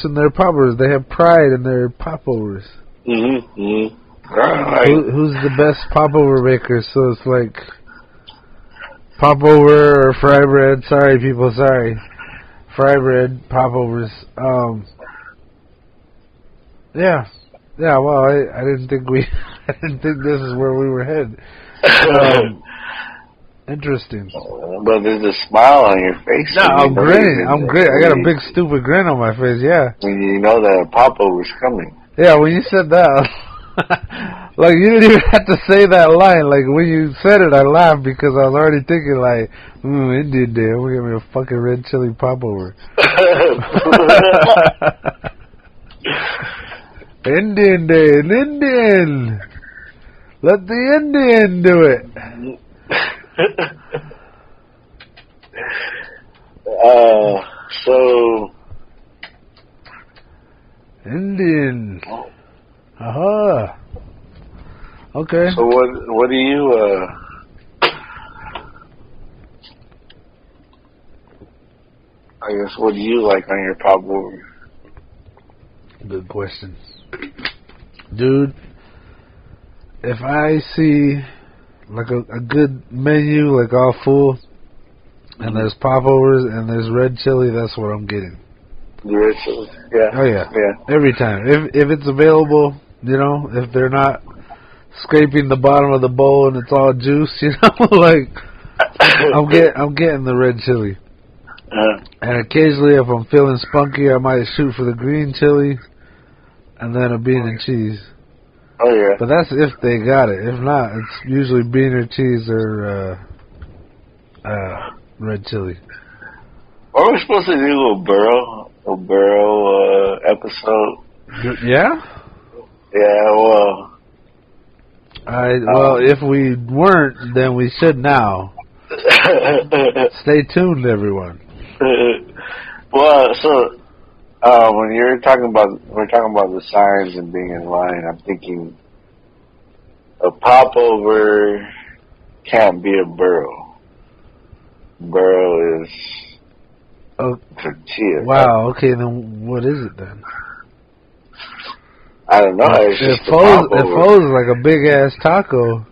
in their popovers. They have pride in their popovers. Right. Who's the best popover maker? So it's like popover or Frybread. Sorry, people. Sorry, Frybread popovers. Yeah. Well, I didn't think I didn't think this is where we were headed. Interesting. But there's a smile on your face. No, I'm grinning. I'm grinning. I got a big stupid grin on my face. Yeah. When you know that a popover's coming. Yeah, when you said that, you didn't even have to say that line. Like, when you said it, I laughed because I was already thinking, Indian Day, I'm going to give me a fucking red chili popover. Indian Day, an Indian. Let the Indian do it. So... Indian. Aha. Okay. So what do you I guess what do you like on your popover? Good question. Dude, if I see a good menu, all full, and there's popovers and there's red chili, that's what I'm getting. Red chili, yeah. Oh yeah. Every time. If it's available, if they're not scraping the bottom of the bowl and it's all juice, I'm getting the red chili. And occasionally, if I'm feeling spunky, I might shoot for the green chili, and then a bean and cheese. Oh yeah. But that's if they got it. If not, it's usually bean or cheese or red chili. Are we supposed to do a burrow episode? Yeah? Yeah, well... well, if we weren't, then we should now. Stay tuned, everyone. Well, so, when we're talking about the signs and being in line, I'm thinking a popover can't be a burrow. Burrow is... tortilla. Wow, okay, then what is it then? I don't know. It folds like a big ass taco.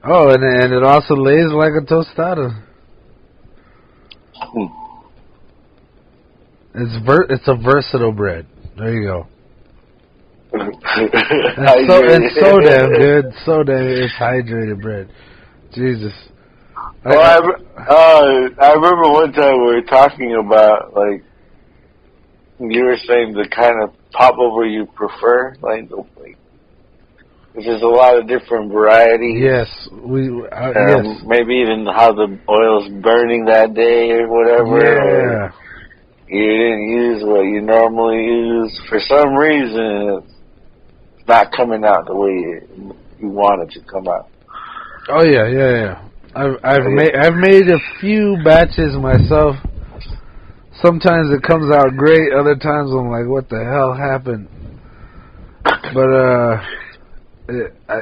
Oh, and it also lays like a tostada. It's a versatile bread. There you go. It's so damn good. So damn, it's hydrated bread. Jesus. Well, I remember one time we were talking about, you were saying the kind of popover you prefer, there's a lot of different varieties. Yes, yes. Maybe even how the oil's burning that day or whatever. Yeah. You didn't use what you normally use. For some reason, it's not coming out the way you want it to come out. Oh yeah. I've made a few batches myself. Sometimes it comes out great. Other times I'm like, what the hell happened? But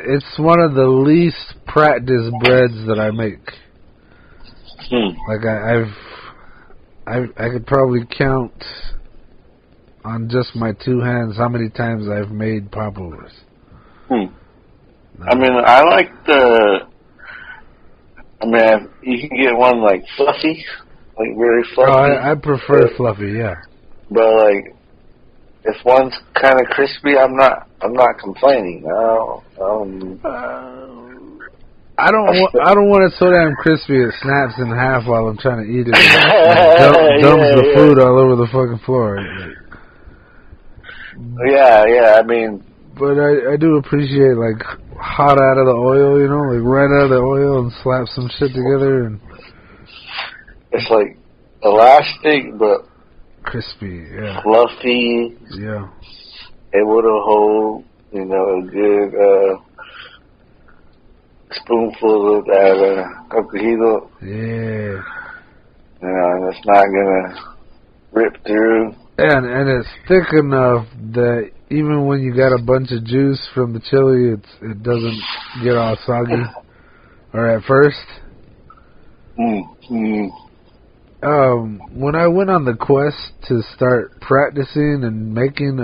it's one of the least practiced breads that I make. I could probably count on just my two hands how many times I've made popovers. I mean, I like you can get one like fluffy, like very fluffy. Oh, I prefer fluffy, yeah. But like, if one's kind of crispy, I'm not complaining. I don't want it so damn crispy it snaps in half while I'm trying to eat it. And dumps the food all over the fucking floor. Yeah. I mean, but I do appreciate like hot out of the oil, you know, like right out of the oil and slap some shit together and. It's like elastic, but crispy, yeah. Fluffy. Yeah. Able to hold, you know, a good spoonful of that coquito. Yeah. You know, and it's not gonna rip through. And it's thick enough that even when you got a bunch of juice from the chili, it doesn't get all soggy. Or at first. When I went on the quest to start practicing and making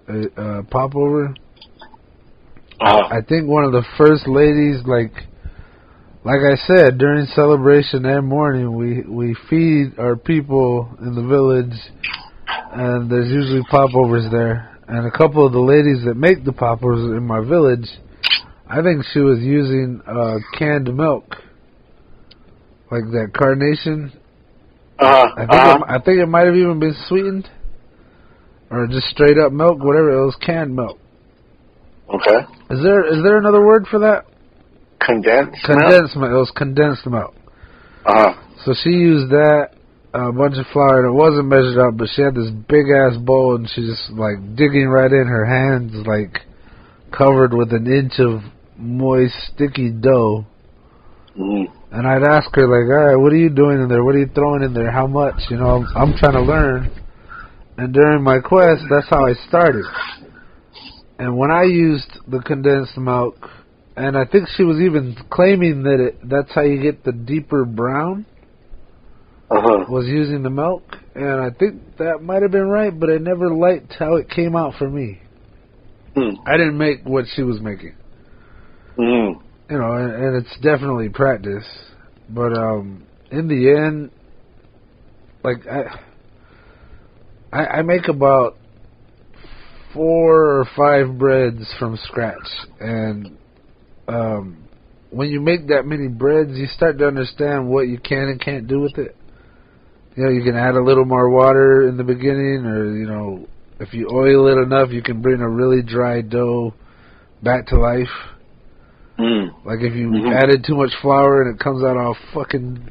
a popover, I think one of the first ladies, like I said, during celebration and morning, we feed our people in the village, and there's usually popovers there. And a couple of the ladies that make the popovers in my village, I think she was using canned milk, like that carnation. I think it might have even been sweetened, or just straight up milk, whatever. It was canned milk. Okay. Is there another word for that? Condensed milk. It was condensed milk. So she used that, a bunch of flour, and it wasn't measured out, but she had this big ass bowl, and she just like digging right in, her hands like covered with an inch of moist, sticky dough. And I'd ask her, like, all right, what are you doing in there? What are you throwing in there? How much? You know, I'm trying to learn. And during my quest, that's how I started. And when I used the condensed milk, and I think she was even claiming that that's how you get the deeper brown, was using the milk. And I think that might have been right, but I never liked how it came out for me. I didn't make what she was making. You know, and it's definitely practice. But in the end, like I make about 4 or 5 breads from scratch, and when you make that many breads, you start to understand what you can and can't do with it. You know, you can add a little more water in the beginning, or you know, if you oil it enough, you can bring a really dry dough back to life. Like if you added too much flour and it comes out all fucking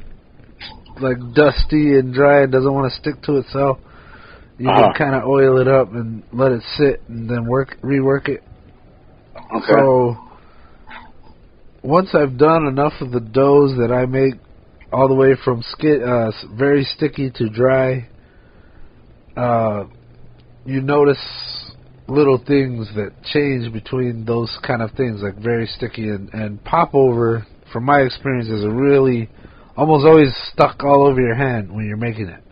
like dusty and dry and doesn't want to stick to itself, you can kind of oil it up and let it sit and then rework it. So once I've done enough of the doughs that I make, all the way from very sticky to dry, you notice little things that change between those kind of things, like very sticky and popover, from my experience, is a really almost always stuck all over your hand when you're making it.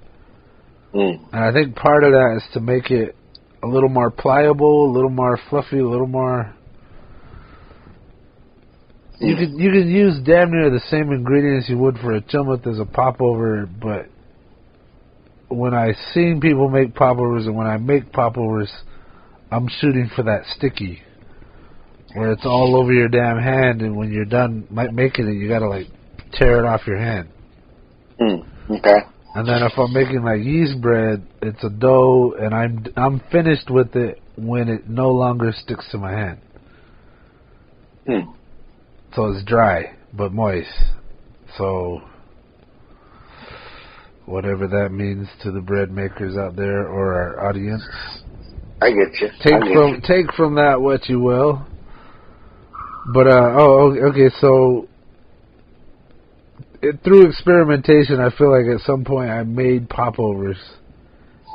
And I think part of that is to make it a little more pliable, a little more fluffy, a little more. You can use damn near the same ingredients you would for a chumut as a popover, but when I seen people make popovers and when I make popovers, I'm shooting for that sticky, where it's all over your damn hand, and when you're done making it, you gotta like tear it off your hand. Okay. And then if I'm making like yeast bread, it's a dough, and I'm finished with it when it no longer sticks to my hand. So it's dry but moist. So whatever that means to the bread makers out there or our audience. I get you. Take from that what you will. But okay. So through experimentation, I feel like at some point I made popovers,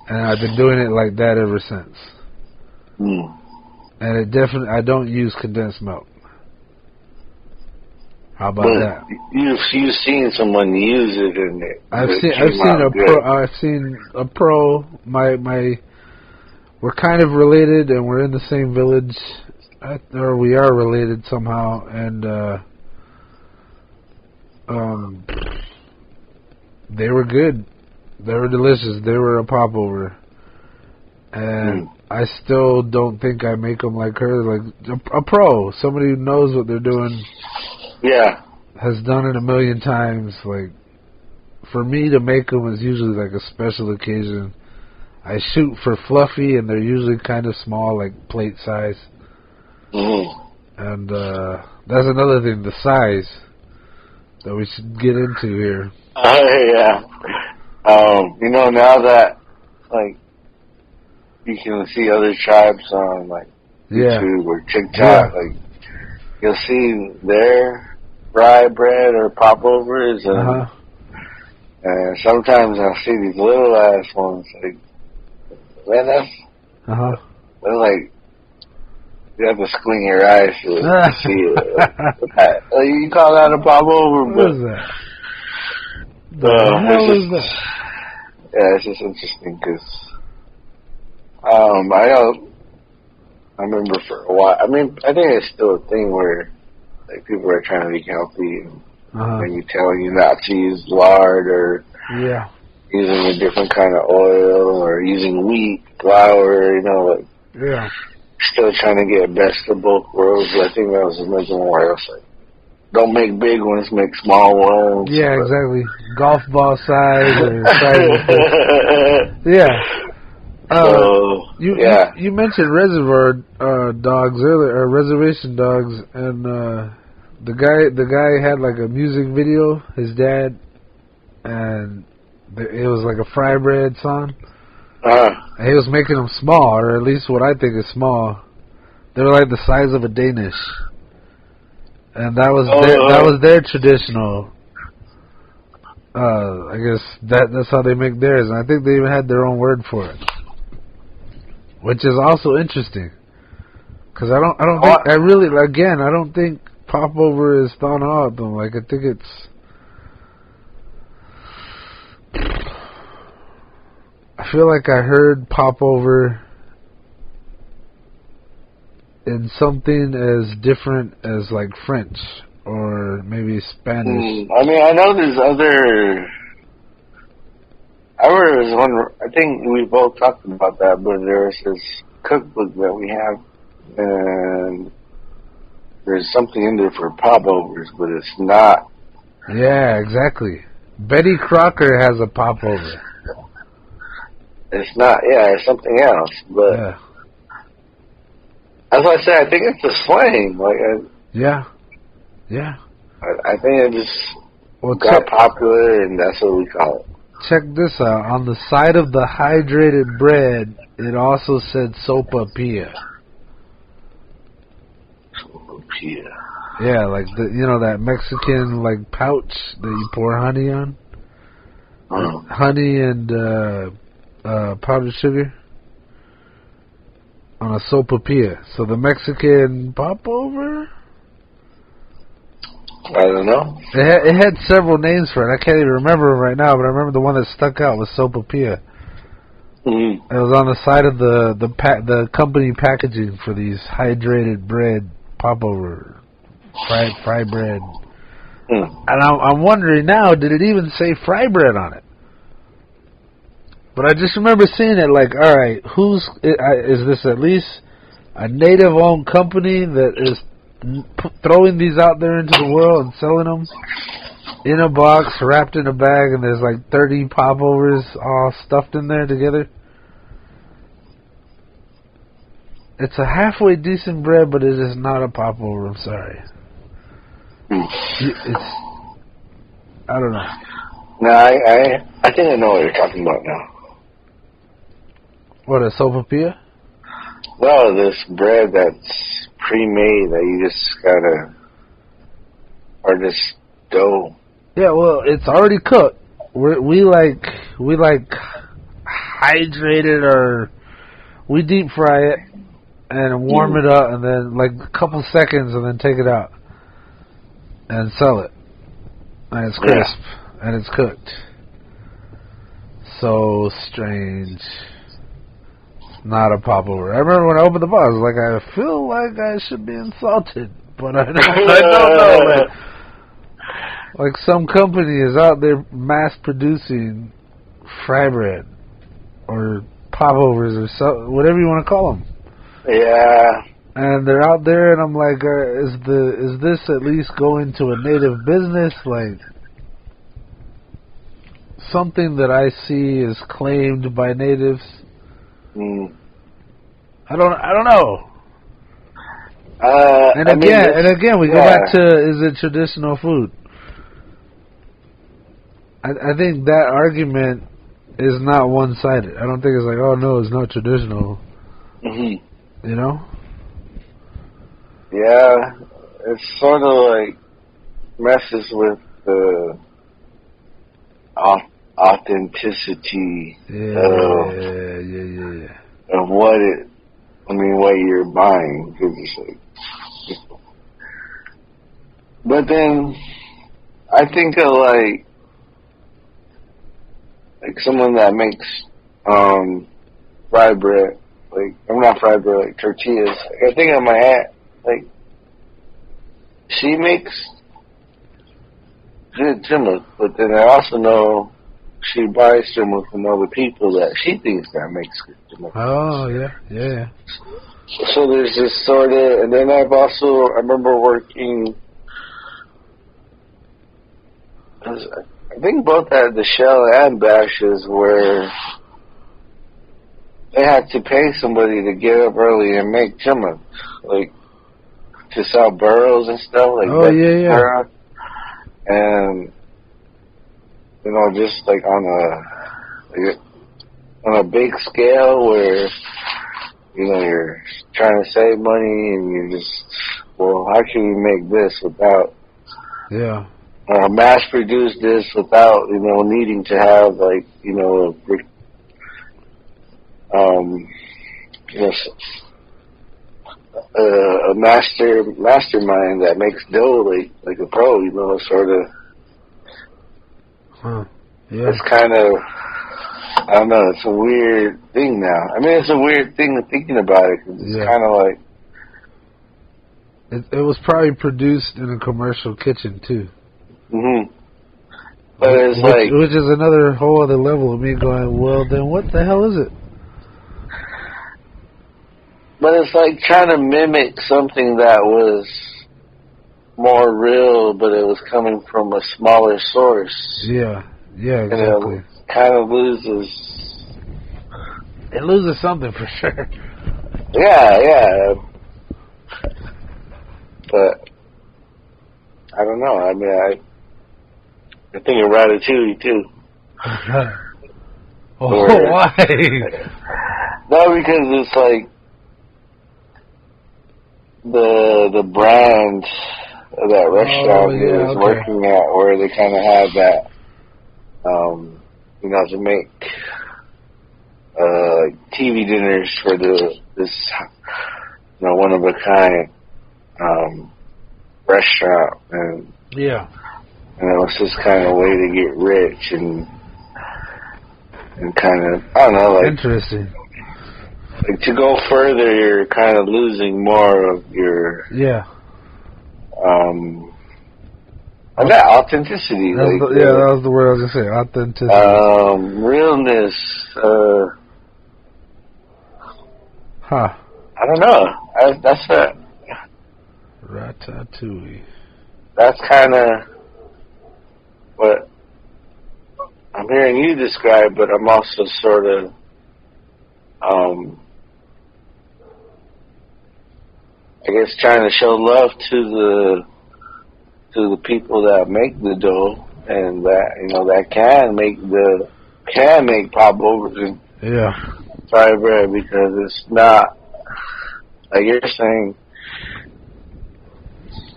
and I've been doing it like that ever since. And it definitely, I don't use condensed milk. How about that? You've seen someone use it, and I've seen a pro. My we're kind of related, and we're in the same village, or we are related somehow, and they were good. They were delicious. They were a popover. And I still don't think I make them like her. Like a pro, somebody who knows what they're doing. Yeah. Has done it a million times. Like, for me to make them is usually like a special occasion. I shoot for fluffy, and they're usually kind of small, like plate size. And that's another thing, the size that we should get into here. Yeah. You know, now that like you can see other tribes on like YouTube or TikTok, like you'll see their Frybread or Popovers, and sometimes I'll see these little ass ones. Like, man, that's they're like, you have to squint your eyes to see it. Like, you call that a Popover? What is that? The hell is that? Yeah, it's just interesting because I remember for a while. I mean, I think it's still a thing where like people are trying to be healthy and maybe telling you not to use lard or using a different kind of oil or using wheat flour. You know, like still trying to get best of both worlds. But I think that was another one where I was like, don't make big ones, make small ones. Yeah, exactly. Golf ball size or size of you mentioned reservoir dogs earlier, or reservation dogs, and the guy had like a music video, his dad, and it was like a Frybread song. And he was making them small, or at least what I think is small. They were like the size of a Danish. And that was their traditional. I guess that's how they make theirs, and I think they even had their own word for it, which is also interesting. Because I don't think I don't think popover is thawing out though. Like I think it's. I feel like I heard popover in something as different as like French or maybe Spanish. I mean, I know there's other. I think we both talked about that, but there's this cookbook that we have, and there's something in there for popovers, but it's not. Yeah, exactly. Betty Crocker has a popover. It's not. Yeah, it's something else, but. As I said, I think it's a slang. Like, I think it just got popular, and that's what we call it. Check this out. On the side of the hydrated bread, it also said sopapilla. Sopapilla. Yeah, like that Mexican like pouch that you pour honey on. Honey and powdered sugar. On a sopapilla. So the Mexican popover? I don't know. It had several names for it. I can't even remember them right now, but I remember the one that stuck out was sopapilla. It was on the side of the company packaging for these hydrated bread popover, Frybread. And I'm wondering now, did it even say Frybread on it? But I just remember seeing it like, all right, is this at least a native-owned company that is throwing these out there into the world and selling them in a box, wrapped in a bag, and there's like 30 popovers all stuffed in there together? It's a halfway decent bread, but it is not a popover, I'm sorry. I don't know. No, I think I know what you're talking about now. What, a sopapilla? No, this bread that's pre-made that you just gotta, or this dough. Yeah, well, it's already cooked. We like hydrate it, or we deep fry it and warm it up, and then like a couple seconds, and then take it out and sell it. And it's crisp and it's cooked. So strange. not a popover. I remember when I opened the box, I was like, I feel like I should be insulted, but I don't know. Like some company is out there mass producing Frybread or popovers or whatever you want to call them. Yeah. And they're out there, and I'm like, is this at least going to a native business? Like something that I see is claimed by natives. I don't know. And again, we go back to, is it traditional food? I think that argument is not one-sided. I don't think it's like, oh no, it's not traditional. You know? Yeah, it's sort of like messes with the authenticity of what what you're buying. Cause it's like, but then I think of like someone that makes fried bread, not fried bread, like tortillas. I think of my aunt, like she makes good chimney, but then I also know she buys chimney from other people that she thinks that makes good chimney. Oh yeah. So there's this sort of, and then I remember working. I think both at the Shell and Bashes where they had to pay somebody to get up early and make chimney, like to sell burros and stuff, like burro. And just like on a big scale where you're trying to save money and you just, well, how can we make this without mass produce this without needing to have a mastermind that makes dough like a pro, sort of. It's kind of, I don't know, it's a weird thing now. I mean, it's a weird thing thinking about it, 'cause it's kind of like... It was probably produced in a commercial kitchen, too. But it's which is another whole other level of me going, well, then what the hell is it? But it's like trying to mimic something that was more real, but it was coming from a smaller source. Yeah, exactly. And it kind of loses... It loses something for sure. Yeah. But I don't know. I mean, I think of Ratatouille too. Why? No, because it's like the brand of that restaurant is working at, where they kind of have that, to make TV dinners for this one of a kind restaurant, and it was just kind of a way to get rich and kind of, I don't know, like interesting. Like to go further, you're kind of losing more of your that authenticity. That was the word I was gonna say. Authenticity. Realness. I don't know. That's a Ratatouille. That's kind of what I'm hearing you describe, but I'm also sort of I guess trying to show love to the people that make the dough, and that that can make popovers and Frybread, because it's not, like you're saying,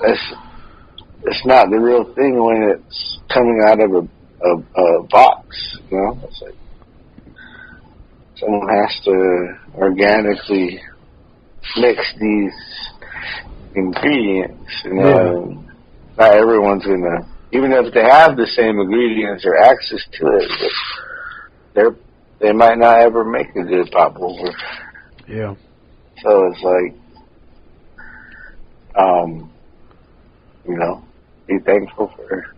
it's not the real thing when it's coming out of a box. It's like someone has to organically mix these ingredients. Not everyone's gonna, even if they have the same ingredients or access to it, they might not ever make a good popover. Yeah. So it's like, you know, be thankful for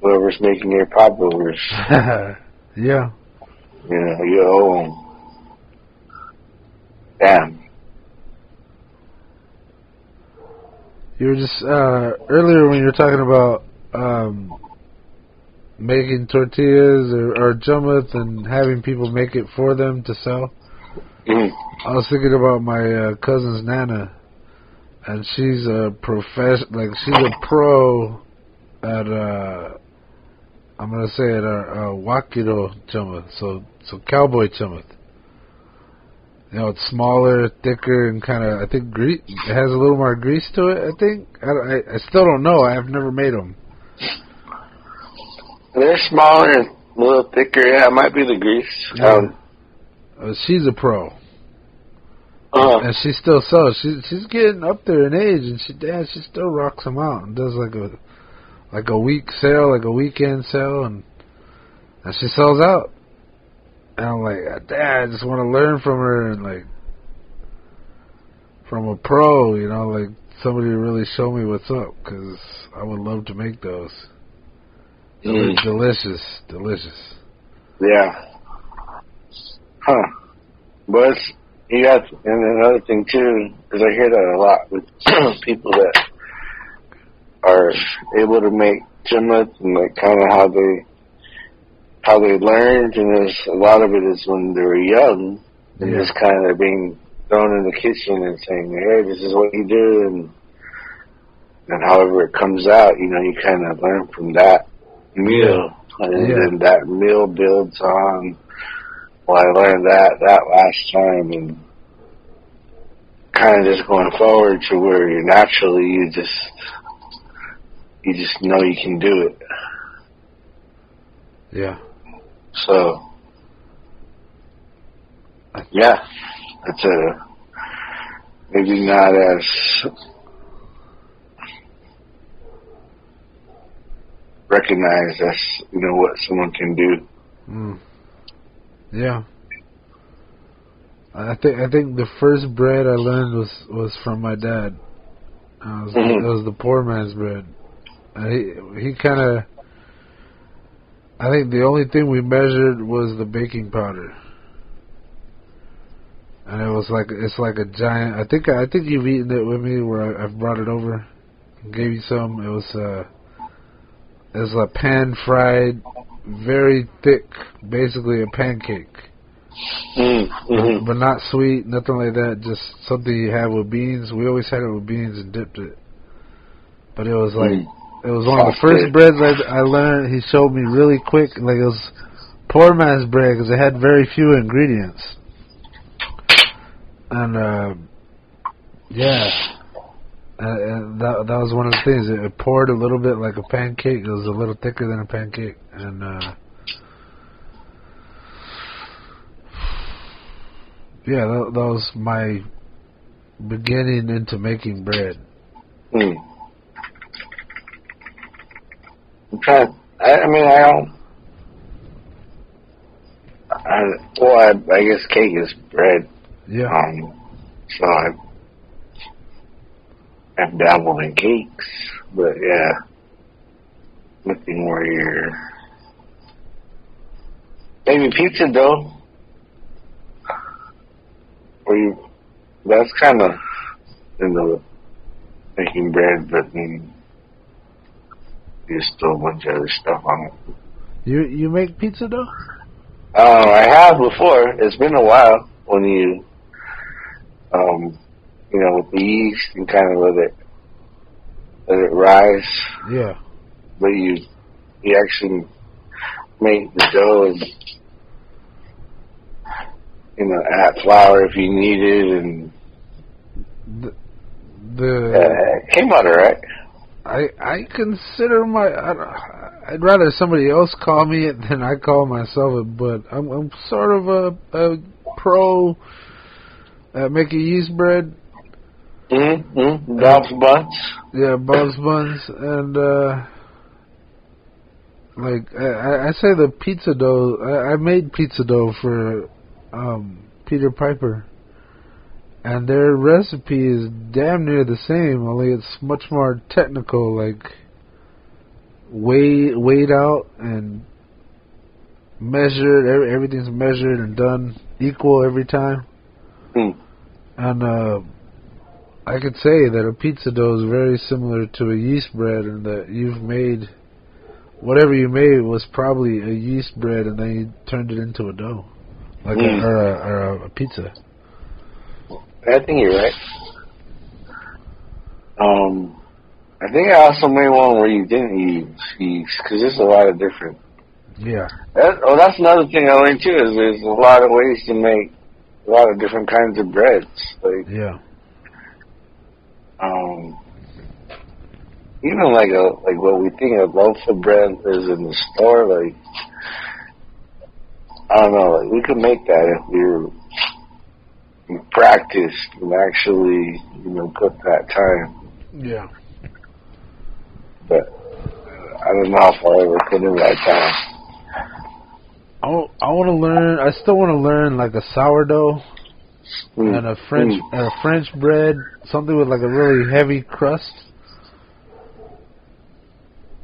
whoever's making your popovers. Yeah. You know, you owe them. Damn. You were just earlier when you were talking about making tortillas or chummas and having people make it for them to sell. Mm-hmm. I was thinking about my cousin's Nana, and she's a she's a pro at I'm gonna say at a Wakiro chumma, so cowboy chumma. You know, it's smaller, thicker, and kind of, I think, it has a little more grease to it, I think. I still don't know. I've never made them. They're smaller and a little thicker. Yeah, it might be the grease. Yeah. She's a pro. And she still sells. She's getting up there in age, and she still rocks them out and does like a week sale, like a weekend sale, and she sells out. And I'm like, Dad, I just want to learn from her and like from a pro, you know, like somebody to really show me what's up, because I would love to make those. They're delicious. Yeah. Huh. But you got, and another thing too, because I hear that a lot with people that are able to make chummas and like kind of how they learned, and there's a lot of it is when they were young and just kind of being thrown in the kitchen and saying, hey, this is what you do, and however it comes out, you know, you kind of learn from that meal, and then that meal builds on, well, I learned that last time, and kind of just going forward to where you naturally, you just know you can do it. Yeah. So, yeah, it's maybe not as recognized as, you know, what someone can do. Yeah. I think the first bread I learned was from my dad. It was the poor man's bread. And he kind of, I think the only thing we measured was the baking powder, and it's like a giant. I think you've eaten it with me, where I've brought it over and gave you some. It was a pan fried, very thick, basically a pancake, but not sweet, nothing like that. Just something you have with beans. We always had it with beans and dipped it, but it was like. It was one of the first breads I learned. He showed me really quick. Like, it was poor man's bread because it had very few ingredients. And, and that was one of the things. It poured a little bit like a pancake. It was a little thicker than a pancake. And, that was my beginning into making bread. I guess cake is bread. Yeah. So I've dabbled in cakes, but yeah, nothing where you're, maybe pizza dough, that's kind of in the making bread, but just throw a bunch of other stuff on it. You make pizza dough? I have before. It's been a while when you know, with the yeast and kind of let it rise. Yeah. But you actually make the dough and, you know, add flour if you need it, and it came out alright. I consider I'd rather somebody else call me it than I call myself it, but I'm sort of a pro at making yeast bread. Bob's Buns. Yeah, Bob's Buns, and I say the pizza dough. I made pizza dough for Peter Piper. and their recipe is damn near the same, only it's much more technical, like weighed out and measured. Everything's measured and done equal every time. And I could say that a pizza dough is very similar to a yeast bread, and that you've made whatever you made was probably a yeast bread, and then you turned it into a dough, like a pizza. I think you're right. I think I also made one where you didn't use yeast, because there's a lot of different. Yeah. That's another thing I learned too. Is there's a lot of ways to make a lot of different kinds of breads. Like yeah. Even like what we think a loaf of bread is in the store. Like I don't know. Like we could make that if we practiced and actually put that time. Yeah. But I don't know if I'll ever put in that time. I want to learn. I still want to learn like a sourdough and a French bread, something with like a really heavy crust.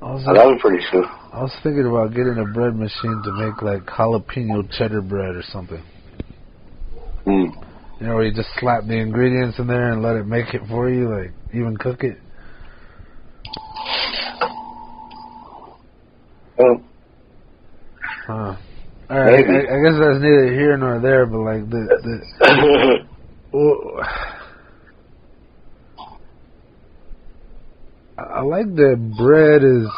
That would be pretty cool. I was thinking about getting a bread machine to make like jalapeno cheddar bread or something. Where you just slap the ingredients in there and let it make it for you, like even cook it. All right, I guess that's neither here nor there, but like I like that bread is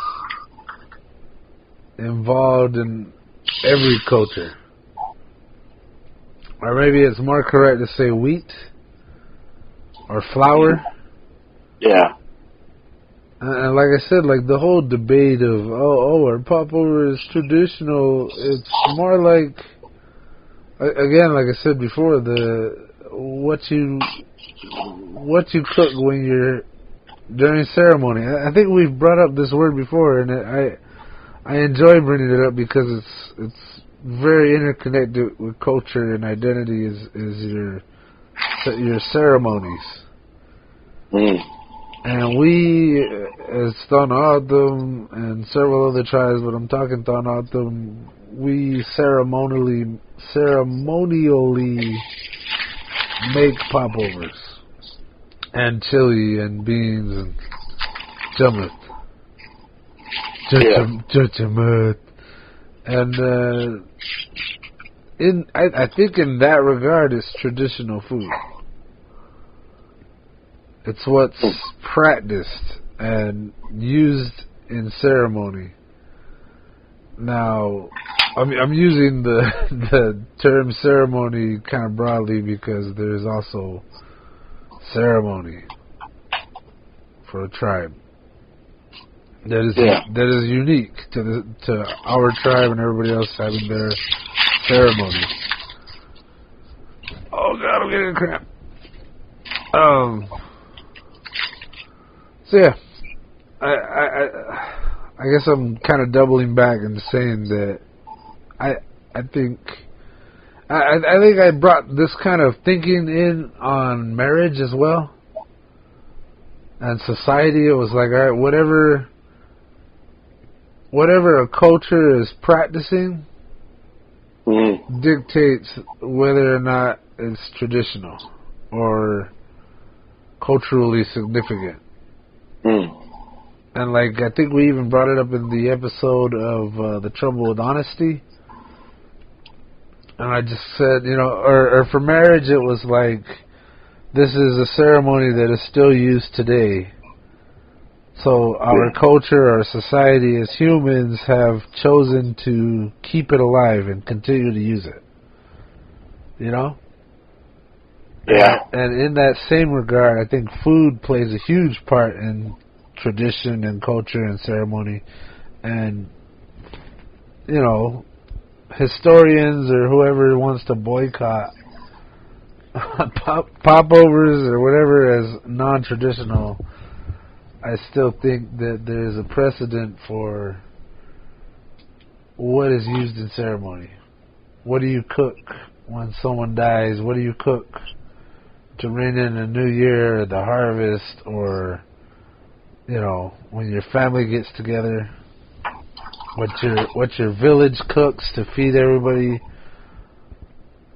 involved in every culture. Or maybe it's more correct to say wheat or flour. Yeah. And like I said, like the whole debate of are popovers traditional? It's more like, again, like I said before, what you cook when you're during ceremony. I think we've brought up this word before, and I enjoy bringing it up because it's very interconnected with culture and identity. Is your ceremonies. And we, as Thanatum and several other tribes, but I'm talking Thanatum, we ceremonially make popovers and chili and beans and jummet. And I think in that regard, it's traditional food. It's what's practiced and used in ceremony. Now, I'm using the term ceremony kind of broadly because there's also ceremony for a tribe that is unique to our tribe and everybody else having their ceremony. Oh God, I'm getting a cramp. So yeah, I guess I'm kind of doubling back and saying that I think I brought this kind of thinking in on marriage as well and society. It was like, all right, whatever a culture is practicing dictates whether or not it's traditional or culturally significant. And like I think we even brought it up in the episode of The Trouble with Honesty. And I just said, or for marriage it was like, this is a ceremony that is still used today. So our culture, our society as humans have chosen to keep it alive and continue to use it. Yeah. And in that same regard, I think food plays a huge part in tradition and culture and ceremony. And, historians or whoever wants to boycott popovers or whatever as non-traditional, I still think that there's a precedent for what is used in ceremony. What do you cook when someone dies? What do you cook to ring in a new year, the harvest, or when your family gets together, what your village cooks to feed everybody.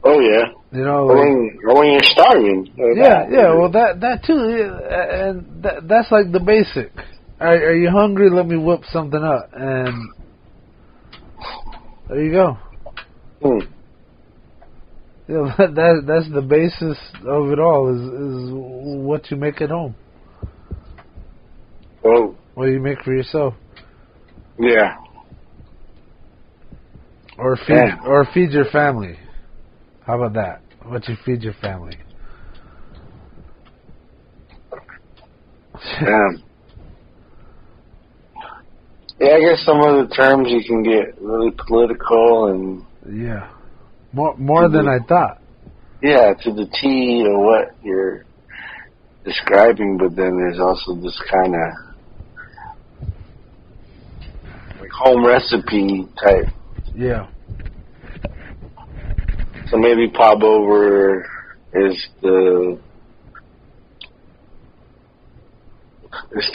Oh yeah. Or when you're starving. Yeah. Well, that too, and that's like the basic. Are you hungry? Let me whip something up, and there you go. That's the basis of it all. Is what you make at home. Oh. What do you make for yourself? Yeah. Or feed your family. How about that? What you feed your family? Yeah, I guess some of the terms you can get really political and more than I thought. Yeah, to the T of what you're describing, but then there's also this kind of like home recipe type. Yeah. So maybe popover is the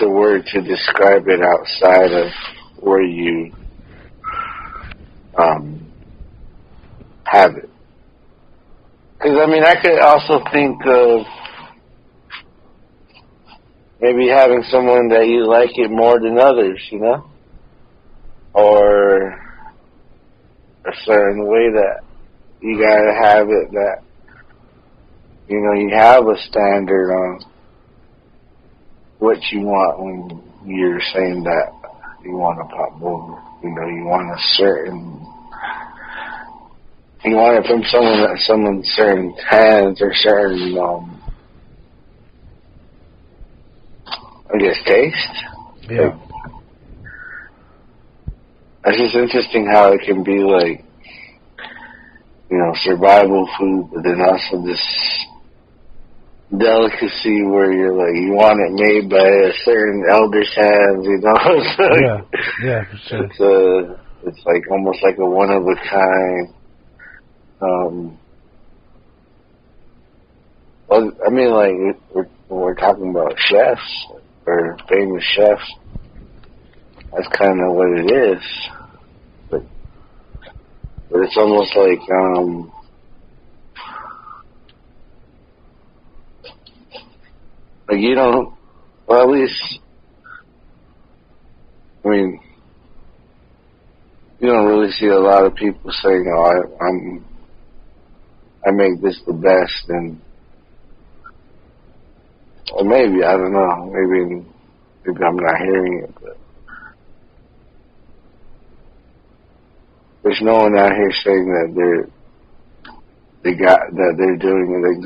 word to describe it outside of where you have it. Because, I could also think of maybe having someone that you like it more than others, or a certain way that you gotta have it that, you have a standard on what you want when you're saying that you want to pop over. You want a certain, you want it from someone certain hands or certain, taste. Yeah. It's just interesting how it can be like, survival food, but then also this delicacy where you're like, you want it made by a certain elder's hands, Yeah, for sure. It's like almost like a one of a kind. We're talking about chefs or famous chefs. That's kind of what it is. But it's almost like, you don't, well, at least, you don't really see a lot of people saying, I make this the best, and, or maybe, I don't know, maybe I'm not hearing it, but there's no one out here saying that they're doing it, like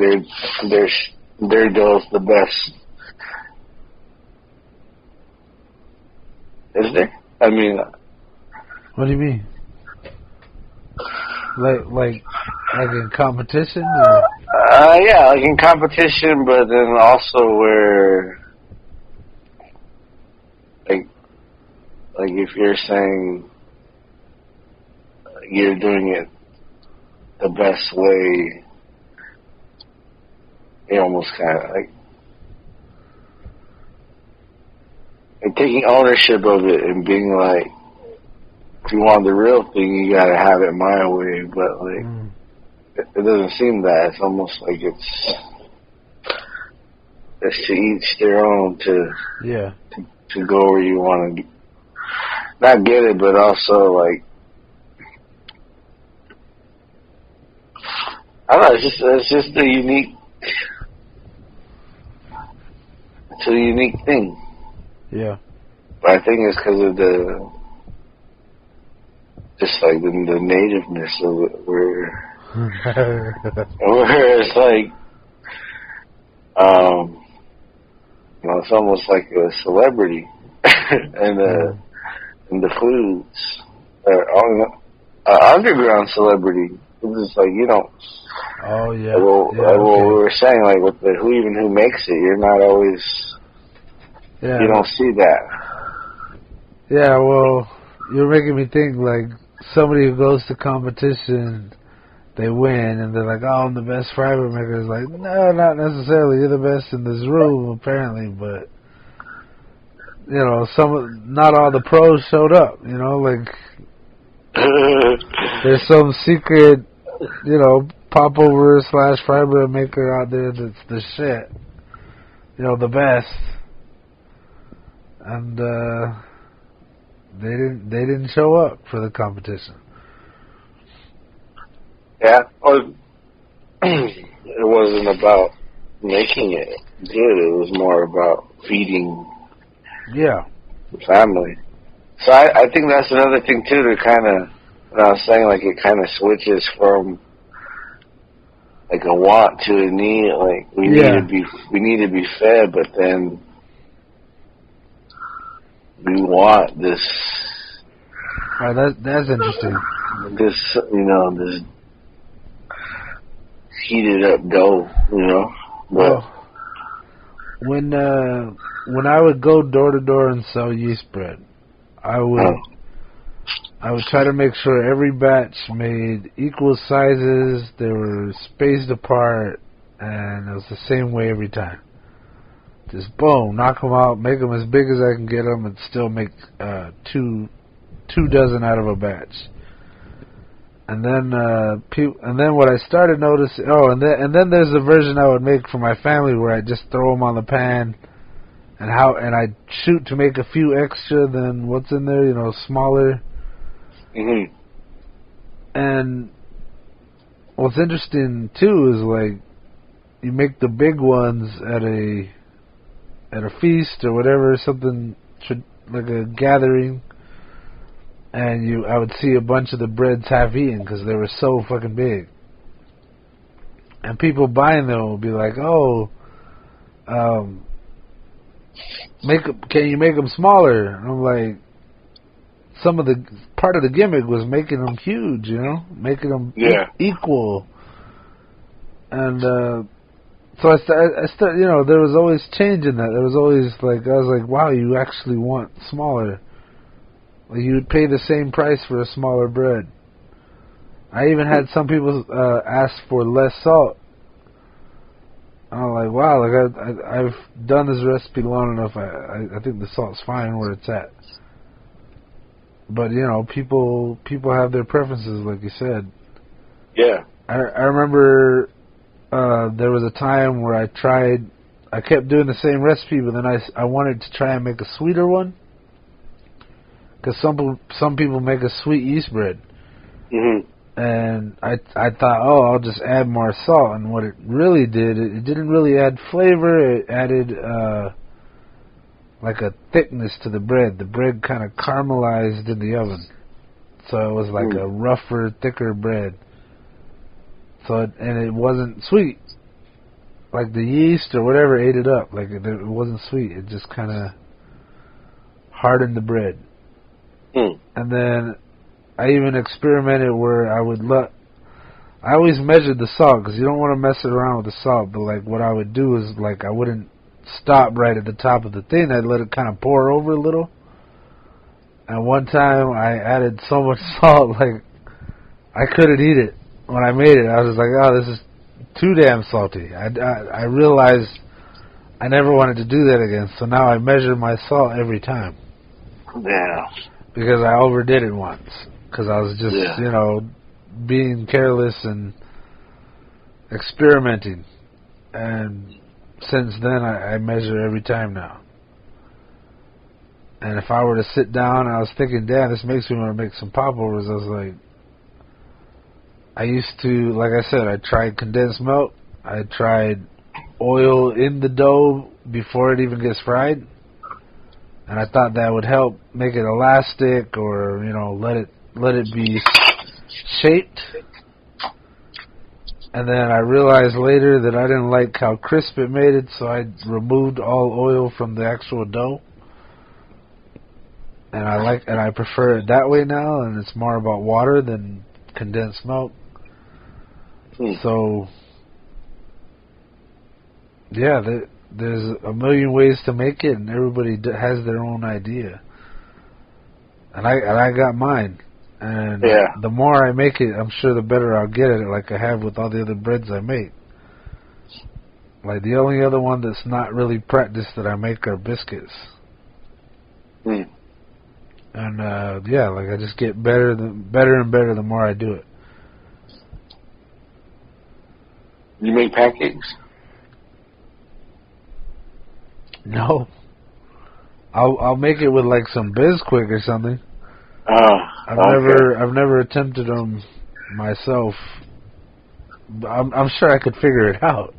their dough is the best. Is there? What do you mean? Like in competition? Or? Yeah, like in competition, but then also where, like if you're saying you're doing it the best way, you almost kind of like taking ownership of it and being like, if you want the real thing, you gotta have it my way. But it doesn't seem that. It's almost like it's to each their own to go where you want to not get it, but also like, I don't know. It's just a unique. It's a unique thing. Yeah. But I think it's because of just like the nativeness of it, where it's like, it's almost like a celebrity, and the foods, underground celebrity. It's just like, Oh yeah. What we were saying, like with who makes it, you're not always. Yeah. You don't see that. Yeah, well, you're making me think like somebody who goes to competition they win, and they're like, "Oh, I'm the best Frybread maker." It's like, no, not necessarily. You're the best in this room, apparently, but you know, not all the pros showed up. You know, like there's some secret, you know, Popover / Frybread maker out there that's the shit. You know, the best, and they didn't show up for the competition. Yeah, well, it wasn't about making it good. It was more about feeding the family. So I think that's another thing too. To kind of, what I was saying, like it kind of switches from like a want to a need. Like we need to be fed, but then we want this. Oh, that's interesting. This, you know, this heated up dough, you know. But when I would go door to door and sell yeast bread, I would try to make sure every batch made equal sizes. They were spaced apart, and it was the same way every time. Just boom, knock them out, make them as big as I can get them, and still make 2 dozen out of a batch. And then what I started noticing, and then there's a version I would make for my family where I just throw them on the pan, and I shoot to make a few extra than what's in there, you know, smaller. Mm-hmm. And what's interesting too is like you make the big ones at a feast or whatever, something like a gathering. And I would see a bunch of the breads half eaten because they were so fucking big. And people buying them would be like, "Oh, can you make them smaller?" And I'm like, part of the gimmick was making them huge, you know, making them equal. And so I started, you know, there was always change in that. There was always like, I was like, wow, you actually want smaller. You would pay the same price for a smaller bread. I even had some people ask for less salt. I'm like, wow, like I've done this recipe long enough. I think the salt's fine where it's at. But you know, people have their preferences, like you said. Yeah. I remember there was a time where I kept doing the same recipe, but then I wanted to try and make a sweeter one. Because some people make a sweet yeast bread. Mm-hmm. And I thought, I'll just add more salt. And what it really did, it didn't really add flavor. It added like a thickness to the bread. The bread kind of caramelized in the oven. So it was like a rougher, thicker bread. And it wasn't sweet. Like the yeast or whatever ate it up. Like it wasn't sweet. It just kind of hardened the bread. And then I even experimented where I always measured the salt because you don't want to mess it around with the salt. But like what I would do is like I wouldn't stop right at the top of the thing. I'd let it kind of pour over a little. And one time I added so much salt like I couldn't eat it when I made it. I was like, oh, this is too damn salty. I realized I never wanted to do that again. So now I measure my salt every time. Yeah. Because I overdid it once. Because I was just, you know, being careless and experimenting. And since then, I measure every time now. And if I were to sit down, I was thinking, damn, this makes me want to make some popovers. I was like, I used to, like I said, I tried condensed milk. I tried oil in the dough before it even gets fried. And I thought that would help make it elastic or, you know, let it be shaped. And then I realized later that I didn't like how crisp it made it, so I removed all oil from the actual dough. And I prefer it that way now, and it's more about water than condensed milk. So, yeah, there's a million ways to make it, and everybody has their own idea. And I got mine. And Yeah. the more I make it, I'm sure the better I'll get at it, like I have with all the other breads I make. Like, the only other one that's not really practiced that I make are biscuits. Mm. And, yeah, like, I just get better and better the more I do it. You make pancakes? No. I'll make it with, like, some Bisquick or something. I've never attempted them myself. I'm sure I could figure it out.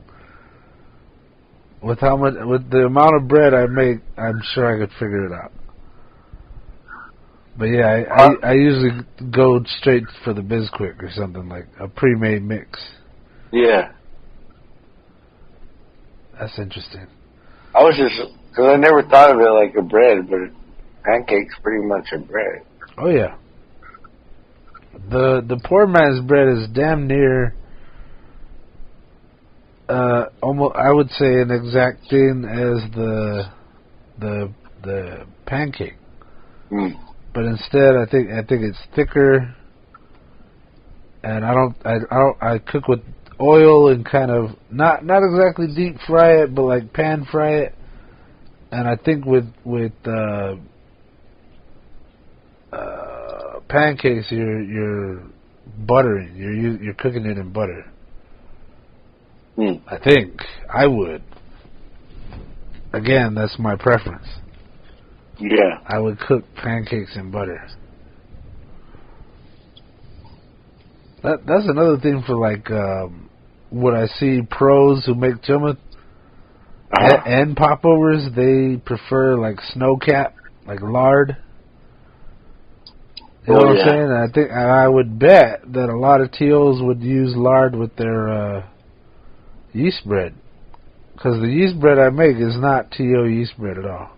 With the amount of bread I make, I'm sure I could figure it out. But yeah, I usually go straight for the Bisquick or something, like a pre-made mix. Yeah. That's interesting. I was just, because I never thought of it like a bread, but pancake's pretty much a bread. Oh yeah. The poor man's bread is damn near almost, I would say, an exact thing as the pancake. Mm. But instead, I think it's thicker, and I cook with oil and kind of not exactly deep fry it, but like pan fry it. And I think with pancakes, you're buttering. You're cooking it in butter. Mm. I think I would. Again, that's my preference. Yeah. I would cook pancakes in butter. That's another thing for like what I see pros who make chumma and popovers. They prefer like snow cap, like lard. You know what I'm saying? I think I would bet that a lot of TOs would use lard with their yeast bread, because the yeast bread I make is not TO yeast bread at all.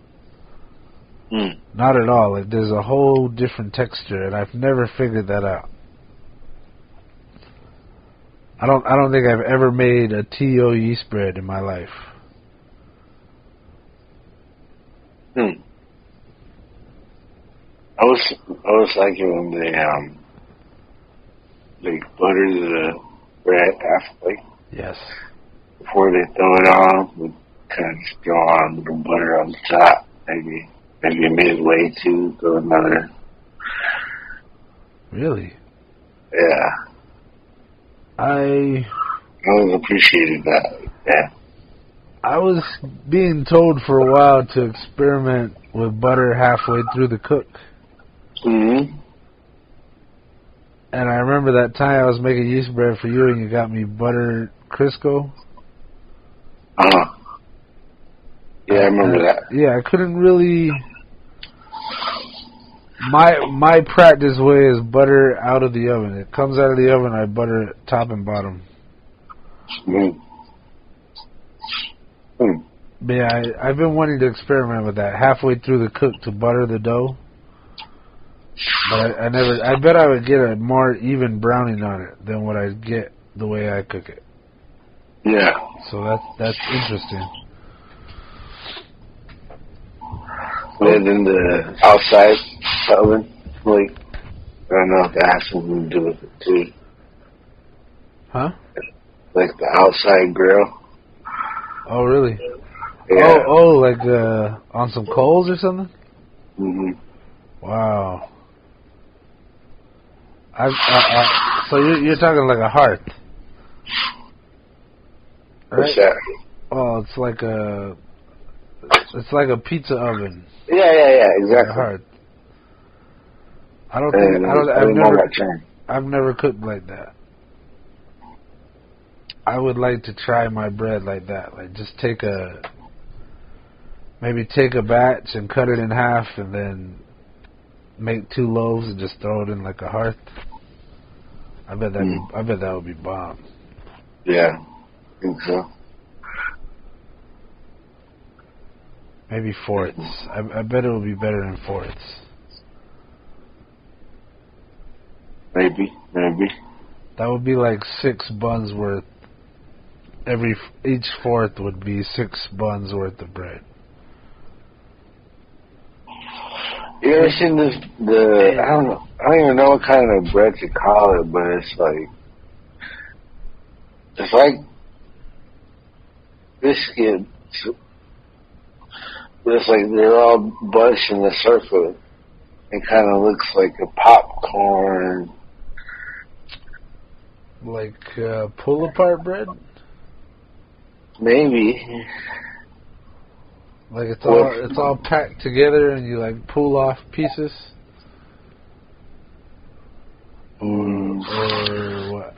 Mm. Not at all. Like, there's a whole different texture, and I've never figured that out. I don't think I've ever made a TO yeast bread in my life. Hmm. I was liking when they butter the bread halfway. Yes. Before they throw it on, we kind of just throw on a little butter on the top, maybe midway to throw another. Really? Yeah. I always appreciated that. Yeah. I was being told for a while to experiment with butter halfway through the cook. Mm-hmm. And I remember that time I was making yeast bread for you, and you got me butter Crisco. Uh-huh. Yeah, I remember that. Yeah, I couldn't really. My practice way is butter out of the oven. It comes out of the oven, I butter it top and bottom. Mm. Mm. But yeah, I've been wanting to experiment with that halfway through the cook to butter the dough. But I never. I bet I would get a more even browning on it than what I get the way I cook it. Yeah. So that's interesting. And then the outside oven, like, I don't know if that has something to do with it too. Huh? Like the outside grill. Oh, really? Yeah. Oh, like on some coals or something? Mm-hmm. Wow. So you're talking like a hearth, right? What's that? Oh, it's like a pizza oven. Yeah, exactly. A hearth. I've never cooked like that. I would like to try my bread like that. Like, just take a batch and cut it in half, and then make 2 loaves and just throw it in like a hearth. I bet that would be bomb. Yeah, I think so. Maybe fourths. I bet it would be better in fourths. Maybe. That would be like 6 buns worth. Each fourth would be 6 buns worth of bread. You ever seen this? I don't even know what kind of bread to call it, but it's like biscuits. But it's like they're all bunched in a circle. It kind of looks like a popcorn. Like pull-apart bread? Maybe. Like it's all packed together and you like pull off pieces? Or what?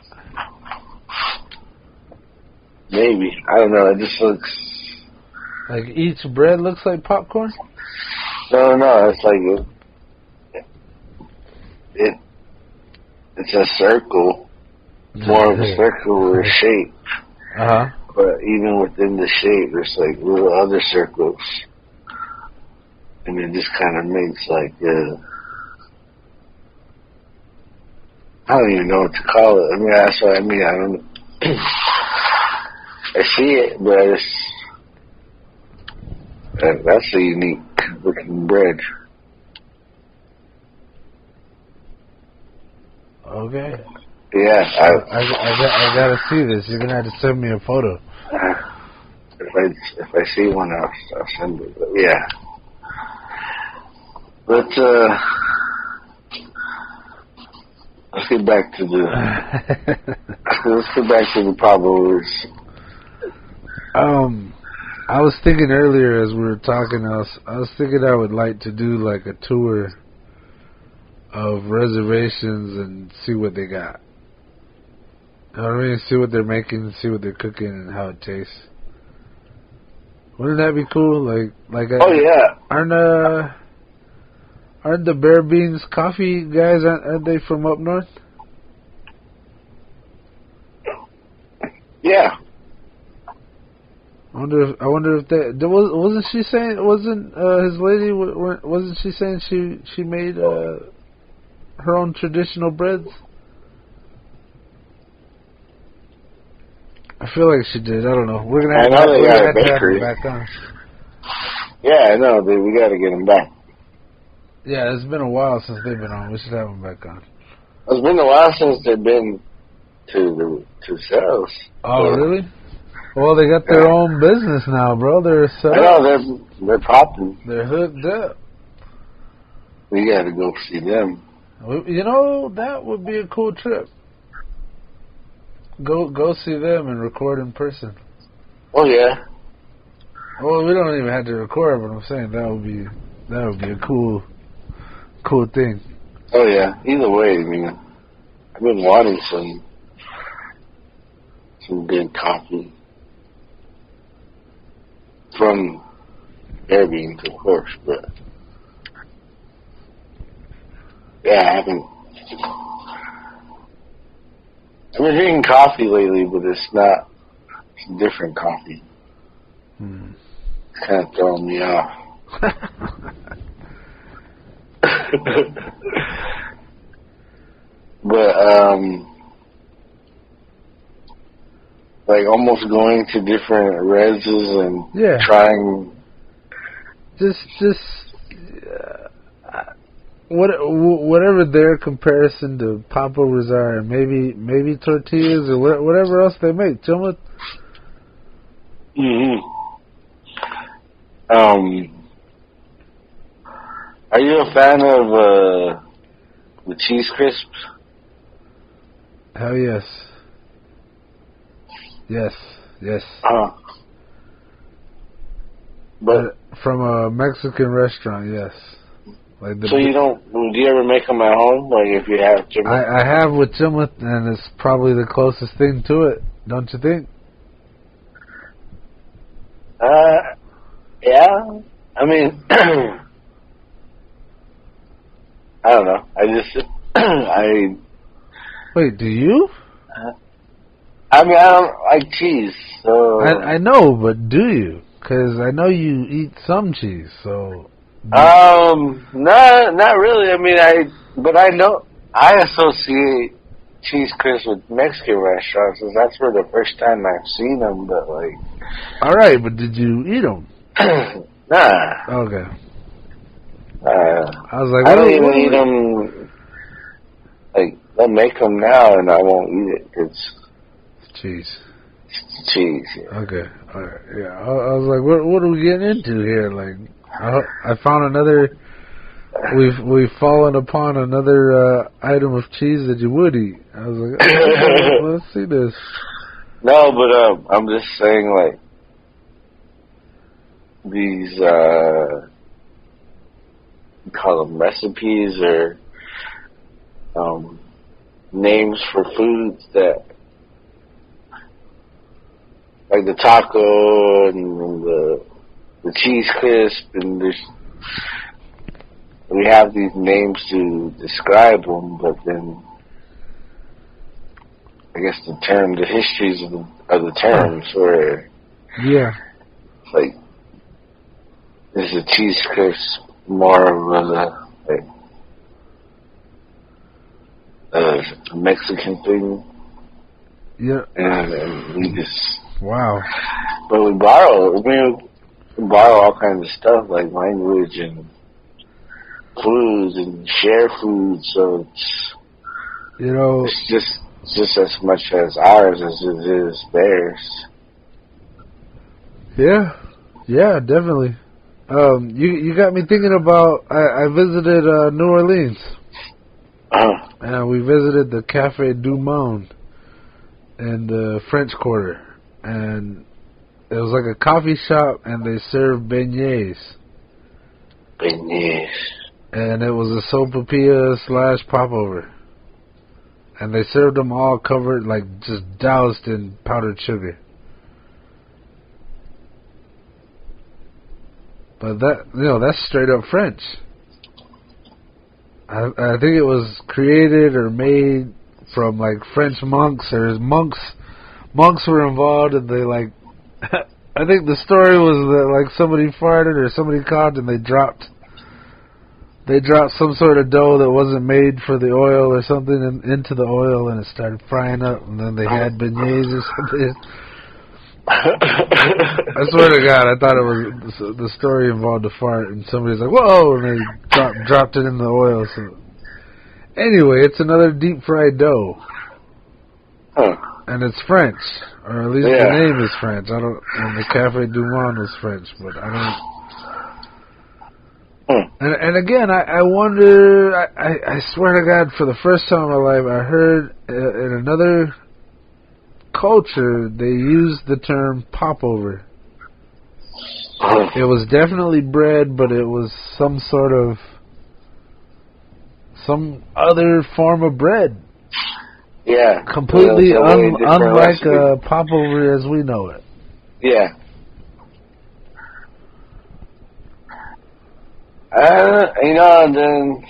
Maybe. I don't know. It just looks... Like each bread looks like popcorn? No. It's like it's a circle. More of a circular shape. Uh-huh. But even within the shape, there's like little other circles. And it just kind of makes like I don't even know what to call it. I mean, that's what I mean. I don't know. I see it, but that's a unique looking bread. Okay. Yeah, I gotta see this. You're gonna have to send me a photo. If I see one, I'll send it. But yeah. But let's get back to the Popovers. I was thinking earlier as we were talking, I was thinking I would like to do like a tour of reservations and see what they got. You know what I mean? See what they're making, see what they're cooking, and how it tastes. Wouldn't that be cool? Oh yeah. Aren't the Bear Beans coffee guys? Aren't they from up north? Yeah. I wonder if that wasn't she saying his lady wasn't she saying she made her own traditional breads? I feel like she did. I don't know. We're gonna have to have her back on. Yeah, I know. We got to get them back. Yeah, it's been a while since they've been on. We should have them back on. It's been a while since they've been to sales. Oh, really? Well, they got their own business now, bro. They're set up. I know, they're popping. They're hooked up. We got to go see them. You know, that would be a cool trip. Go see them and record in person. Oh yeah. Well, we don't even have to record, but I'm saying that would be a cool thing. Oh yeah. Either way, I mean, I've been wanting some good coffee from Bear Beans, of course, but yeah, I haven't. I've been drinking coffee lately, but it's different coffee. It's kind of throwing me off. But, like almost going to different reses and trying. Whatever their comparison to Popovers are, maybe tortillas or whatever else they make. Chumma. Are you a fan of the cheese crisps? Hell yes. Yes. But from a Mexican restaurant, yes. Like so do you ever make them at home? Like if you have chimney? I have with chimney, and it's probably the closest thing to it, don't you think? Yeah. I mean, I don't know. Wait, do you? I mean, I don't like cheese, so... I know, but do you? Because I know you eat some cheese, so... No, not really. I mean, I know, I associate cheese crisps with Mexican restaurants, and that's for the first time I've seen them, but like... Alright, but did you eat them? Nah. Okay. I was like, I don't even eat them. Like, they'll make them now, and I won't eat it. It's cheese. Cheese. Yeah. Okay. All right. Yeah. I was like, what are we getting into here? Like, I found another. We've fallen upon another item of cheese that you would eat. I was like, oh, let's see this. No, but I'm just saying, like, these you call them recipes or names for foods that, like the taco and the cheese crisp, and we have these names to describe them, but then I guess the histories of the terms, where like is a cheese crisp more of a Mexican thing? Yeah, and we just but we borrow all kinds of stuff like language and foods and share food, so it's just as much as ours as it is theirs. Yeah, definitely. You got me thinking about. I visited New Orleans, and we visited the Café du Monde in the French Quarter, and it was like a coffee shop, and they served beignets. And it was a sopapilla / popover. And they served them all covered, like, just doused in powdered sugar. But that's straight up French. I think it was created or made from, like, French monks, or monks were involved, and they, like, I think the story was that, like, somebody farted or somebody coughed, and they dropped some sort of dough that wasn't made for the oil or something into the oil, and it started frying up, and then they had beignets or something. I swear to God, I thought it was the story involved a fart, and somebody's like, "Whoa!" and they dropped it in the oil. So anyway, it's another deep fried dough, and it's French, or at least the name is French. And the Café du Monde was French, but I don't. And again, I wonder, I swear to God, for the first time in my life, I heard in another culture, they used the term popover. It was definitely bread, but it was some other form of bread. Yeah. Completely unlike a popover as we know it. Yeah. And then,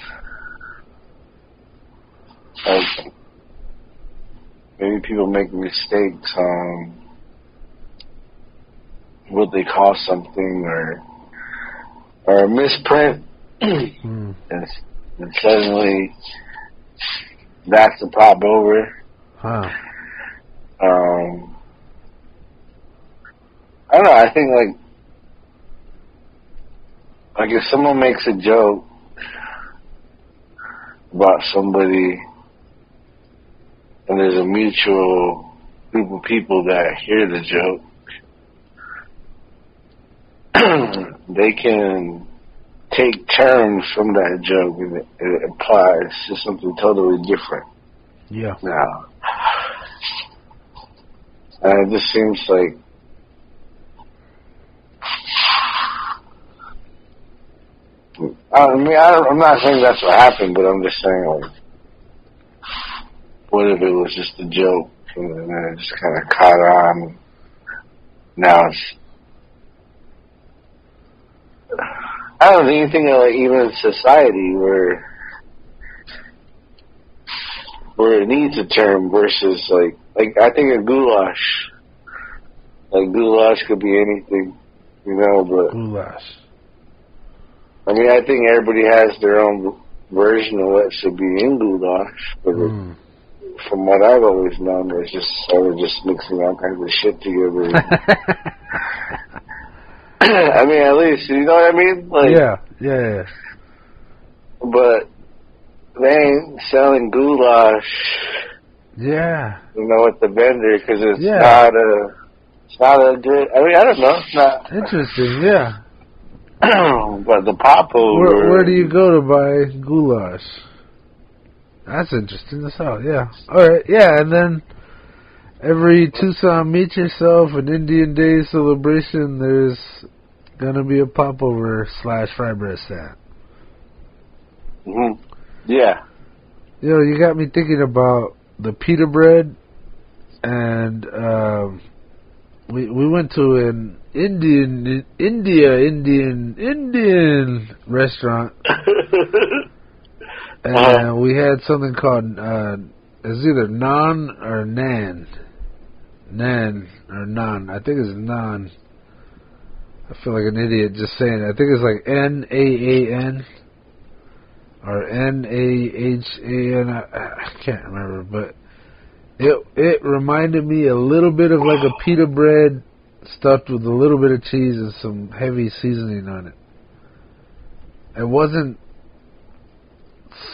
like, maybe people make mistakes on what they call something, or a misprint, and suddenly that's a pop over. I don't know, I think, like if someone makes a joke about somebody, and there's a mutual group of people that hear the joke, they can take terms from that joke and it applies to something totally different. Yeah. Now, and it just seems like I'm not saying that's what happened, but I'm just saying, like, what if it was just a joke and then it just kind of caught on? Now it's, I don't know, anything like even society where it needs a term versus like I think a goulash. Like goulash could be anything, but goulash. I mean, I think everybody has their own version of what should be in goulash, but from what I've always known, it's just sort of just mixing all kinds of shit together. I mean, at least, you know what I mean? Like, yeah. but they ain't selling goulash. Yeah. You know, at the vendor because it's Yeah. not a good. I mean, I don't know. It's not Interesting. Yeah. but the popover. Where do you go to buy goulash? That's interesting as hell. Yeah. All right. Yeah, and then every Tucson Meet Yourself and Indian Day celebration, there's gonna be a popover / Frybread stand. Mm-hmm. Yeah. You know, you got me thinking about the pita bread, and we went to an Indian restaurant, and we had something called it's either naan or nan or naan. I think it's naan. I feel like an idiot just saying it. I think it's like NAAN or NAHAN. I can't remember, but it reminded me a little bit of like a pita bread stuffed with a little bit of cheese and some heavy seasoning on it. It wasn't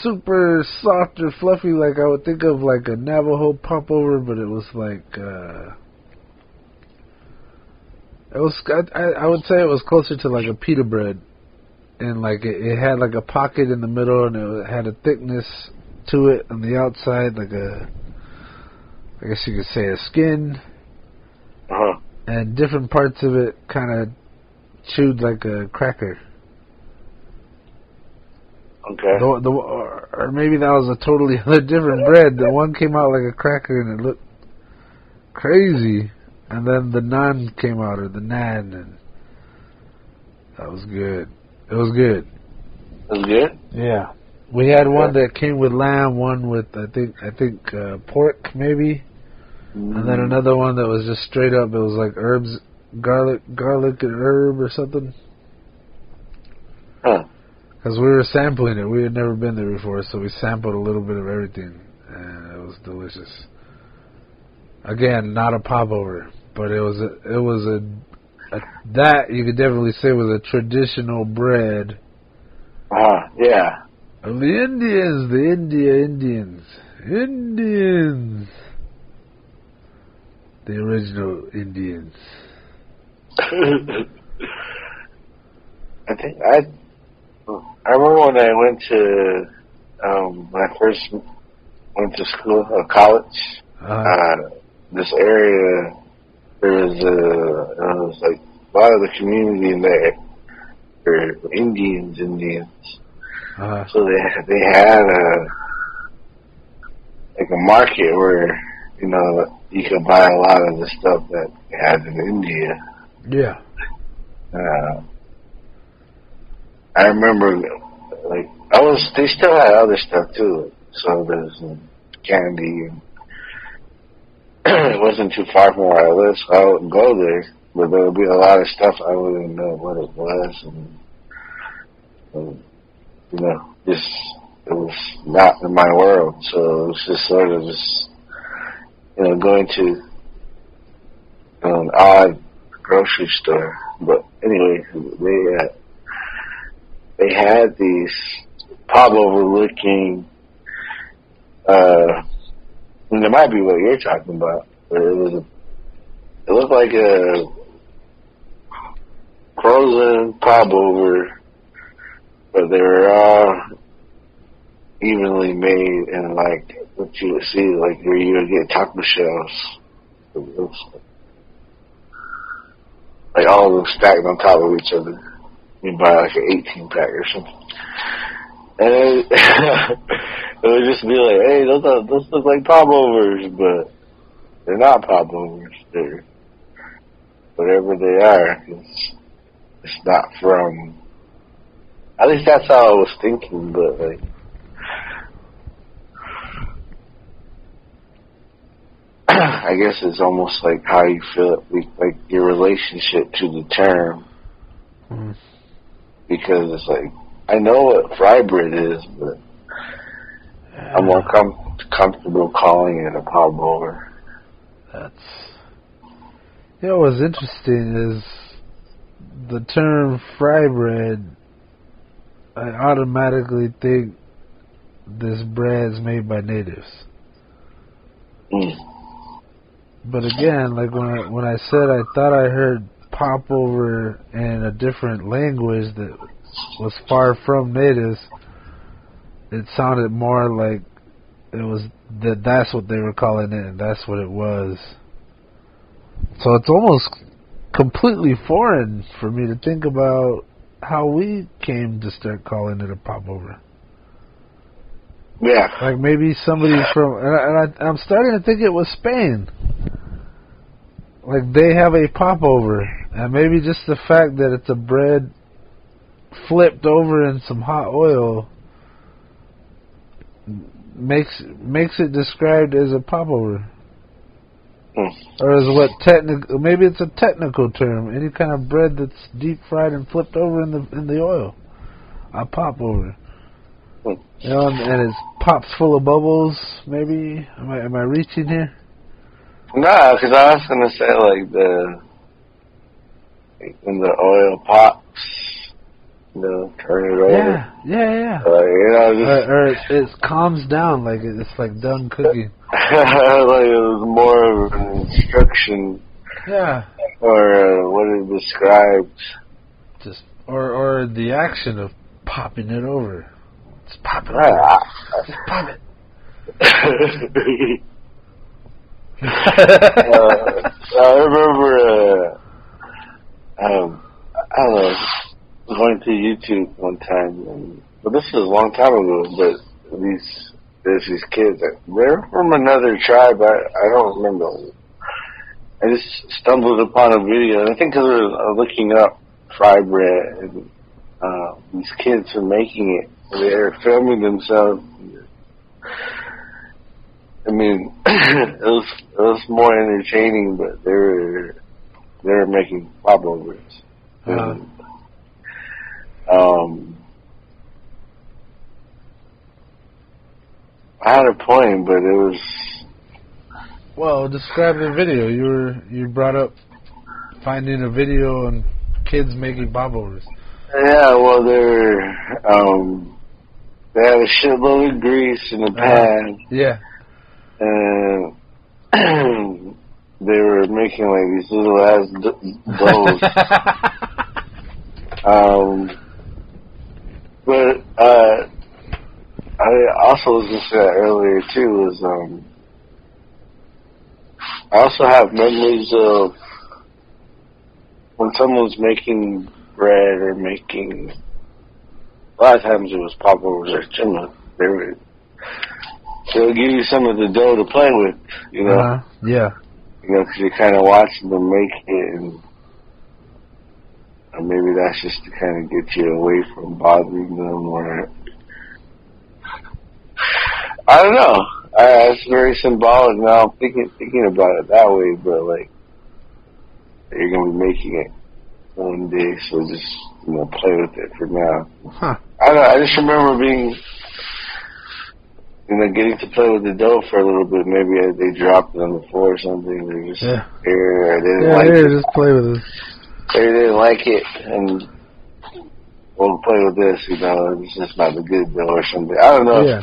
super soft or fluffy like I would think of like a Navajo popover, but it was like I would say it was closer to like a pita bread, and like it had like a pocket in the middle, and it had a thickness to it on the outside, like I guess you could say a skin, and different parts of it kind of chewed like a cracker. Okay. Or maybe that was a totally different bread. The one came out like a cracker and it looked crazy, and then the naan came out, or the nan, and that was good. It was good. It was good? Yeah. We had one that came with lamb, one with I think pork maybe, and then another one that was just straight up. It was like herbs, garlic and herb or something. Huh. Because we were sampling it. We had never been there before, so we sampled a little bit of everything, and it was delicious. Again, not a popover, but it was that you could definitely say was a traditional bread. Yeah. Of the Indians, Indians, the original Indians. I remember when I went to when I first went to school or college. This area, there was like a lot of the community in there were Indians. So they had like a market where you could buy a lot of the stuff that they had in India. Yeah. I remember, like, they still had other stuff too, sodas and candy, and it wasn't too far from where I lived, so I would go there, but there would be a lot of stuff I wouldn't know what it was, and just, it was not in my world, so it was just sort of just, going to an odd grocery store, but anyway, they had these pop-over-looking, and it might be what you're talking about, but it looked like a frozen pop-over, but they were all evenly made and like what you would see, like where you would get taco shells. It was like all of them stacked on top of each other. You buy like an 18-pack or something. And it would just be like, hey, those look like popovers, but they're not popovers. They're whatever they are. It's not from. At least that's how I was thinking, but like. I guess it's almost like how you feel, like your relationship to the term. Because it's like, I know what Frybread is, but I'm more comfortable calling it a popover. What's interesting is the term Frybread I automatically think this bread's made by natives. But again, like when I said I thought I heard popover in a different language that was far from natives, it sounded more like it was that's what they were calling it, and that's what it was. So it's almost completely foreign for me to think about how we came to start calling it a popover. Yeah. Like maybe somebody from, I'm starting to think it was Spain. Like they have a popover, and maybe just the fact that it's a bread flipped over in some hot oil makes it described as a popover. Or is what maybe it's a technical term. Any kind of bread that's deep fried and flipped over in the oil, a popover. You know, and it pops full of bubbles. Maybe am I reaching here? No, because I was gonna say like when the oil pops, turn it over. Yeah. Or it calms down, like it's like done cooking. Like it was more of an instruction. Yeah. Or what it describes. Just or the action of popping it over. Just pop it over. Just pop it. I remember, I don't know, going to YouTube one time, but this was a long time ago, but there's these kids, they're from another tribe, I don't remember. I just stumbled upon a video, and I think because I was looking up Frybread, and these kids were making it. They're filming themselves. I mean, it was more entertaining, but they were making popovers. I had a point, but it was. Well, describe the video. You brought up finding a video on kids making popovers. Yeah, well, they had a shitload of grease in the pan. Yeah. And they were making like these little ass doughs. But I also was going to say that earlier too. Was I also have memories of when someone was making bread or making. A lot of times it was popovers or chimney. They'll give you some of the dough to play with, Yeah. Because you're kind of watching them make it, and or maybe that's just to kind of get you away from bothering them, or I don't know. It's very symbolic now. I'm thinking about it that way, but like you're gonna be making it one day, so just play with it for now. I don't know. I just remember being. Getting to play with the dough for a little bit. Maybe they dropped it on the floor or something. They just they didn't like it. Just play with it. They didn't like it, and we'll play with this. It's just not a good dough or something. I don't know. Yeah.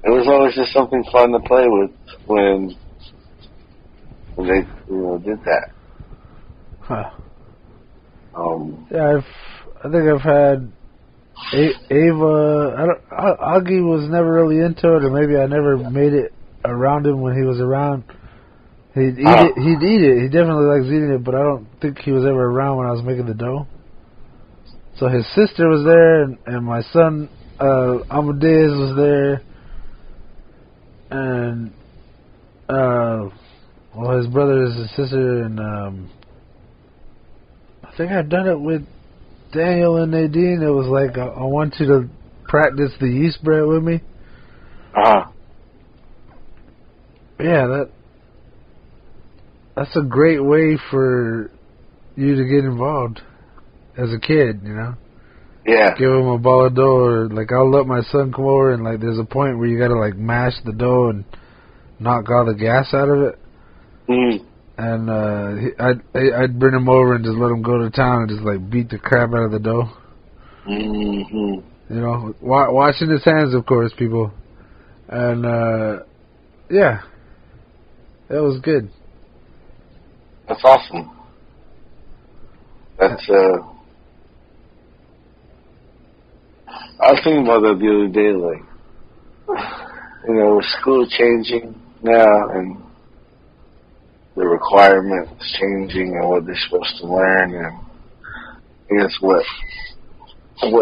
It was always just something fun to play with when they did that. I think I've had. Ava, Augie was never really into it, or maybe I never made it around him when he was around. He'd eat it. He definitely likes eating it, but I don't think he was ever around when I was making the dough. So his sister was there, and my son Amadeus was there, and his brothers and sister, and I think I've done it with Daniel and Nadine. It was like I want you to practice the yeast bread with me. Yeah, that's a great way for you to get involved as a kid, Yeah. Give him a ball of dough, or like I'll let my son come over, and like there's a point where you gotta like mash the dough and knock all the gas out of it. Mm. And I'd bring him over and just let him go to town and just like beat the crap out of the dough. Mm-hmm. You know, washing his hands, of course, people. And, yeah, that was good. That's awesome. That's, I was thinking about that the other day, like, you know, with school changing now and the requirements changing and what they're supposed to learn, and I guess what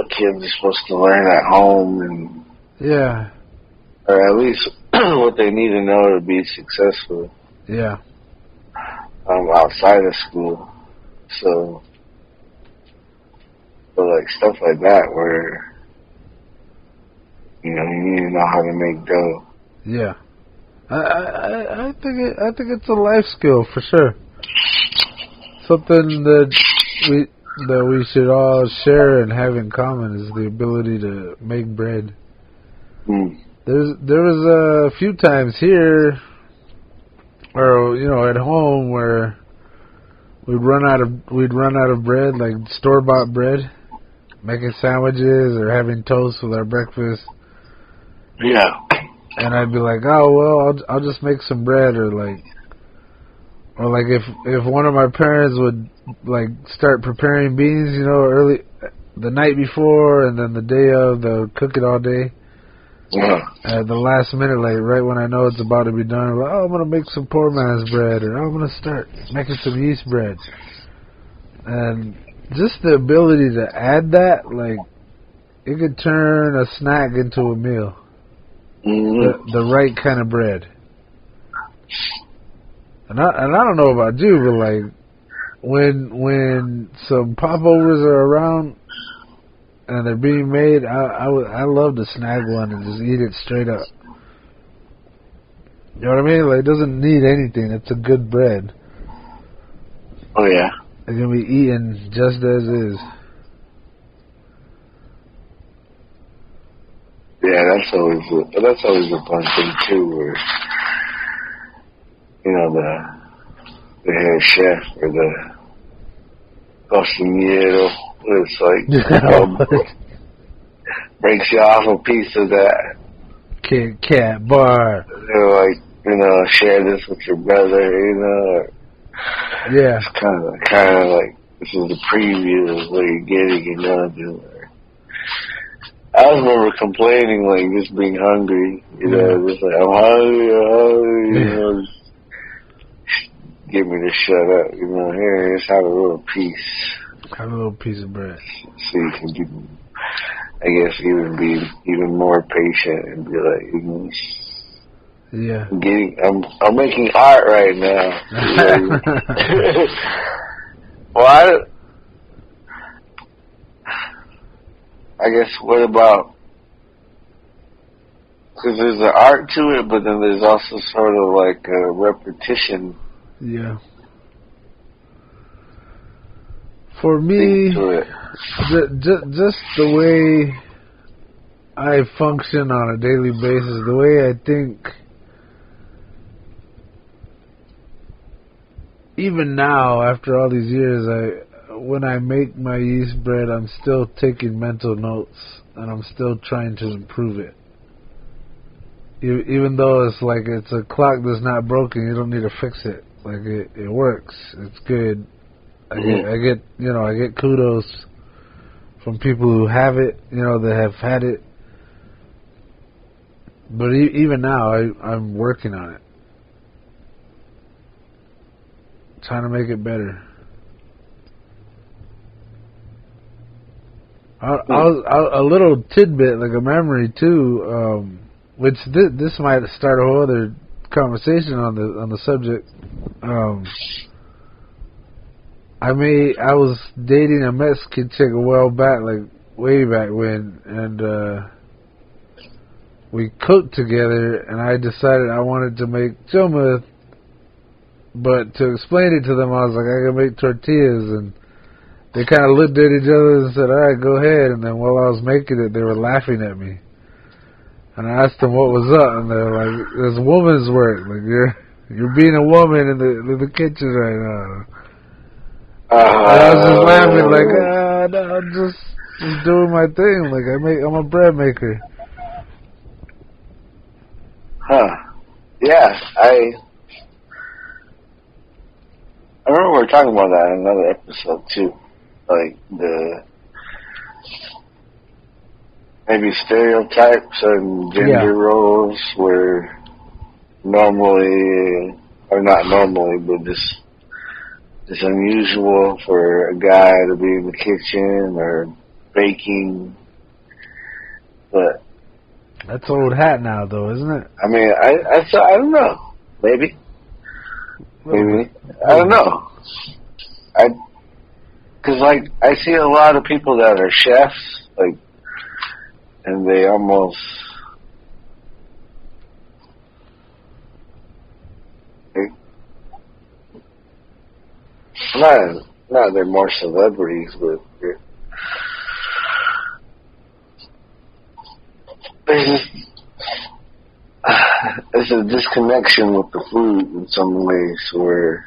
kids are supposed to learn at home, and yeah, or at least what they need to know to be successful. Yeah. Outside of school, so like stuff like that where you know you need to know how to make dough. Yeah. I think it's a life skill for sure. Something that we should all share and have in common is the ability to make bread. Mm. There was a few times here, or you know, at home where we'd run out of bread, like store-bought bread, making sandwiches or having toast with our breakfast. Yeah. And I'd be like, oh well, I'll just make some bread, or like if one of my parents would like start preparing beans, you know, early the night before, and then the day of, they'll cook it all day. Yeah. At the last minute, like right when I know it's about to be done, I'm like, oh, I'm gonna make some poor man's bread, or I'm gonna start making some yeast bread. And just the ability to add that, like, it could turn a snack into a meal. Mm-hmm. The right kind of bread. And I don't know about you, but like when some popovers are around and they're being made, I love to snag one and just eat it straight up. You know what I mean? Like, it doesn't need anything. It's a good bread. Oh yeah. It can be eaten just as is. Yeah, that's always a fun thing too, where you know the head chef or the cocinero, it's like breaks you off a piece of that Kit Kat bar. Like, you know, share this with your brother, you know. Yeah. It's kind of like this is the preview of what you're getting, you know. I remember complaining, like, just being hungry, you know, just like, I'm hungry, you know, just get me to shut up, you know, here, just have a little piece. Have a little piece of bread. So you can be, I guess, be even more patient and be like, yeah. I'm making art right now. Well, I guess, what about, because there's an art to it, but then there's also sort of like a repetition. Yeah. For me, just the way I function on a daily basis, the way I think, even now, after all these years, when I make my yeast bread, I'm still taking mental notes, and I'm still trying to improve it. Even though it's like it's a clock that's not broken, you don't need to fix it. Like, it works. It's good. I get kudos from people who have it, you know, that have had it. But even now, I'm working on it, trying to make it better. A little tidbit, like a memory too, which this might start a whole other conversation on the subject. I was dating a Mexican chick a while back, like way back when, and we cooked together, and I decided I wanted to make choma, but to explain it to them, I was like, I can make tortillas, and they kind of looked at each other and said, all right, go ahead. And then while I was making it, they were laughing at me. And I asked them what was up, and they're like, "It's woman's work. Like, you're being a woman in the kitchen right now." And I was just laughing, like, no, Just doing my thing. Like I'm a bread maker. Huh. Yeah, I remember we were talking about that in another episode too. Like the maybe stereotypes and gender roles were normally, or not normally, but just it's unusual for a guy to be in the kitchen or baking. But that's old hat now, though, isn't it? I mean, I don't know. Maybe. I don't know. Because like I see a lot of people that are chefs, like, and they almost not they're more celebrities, but there's a disconnection with the food in some ways where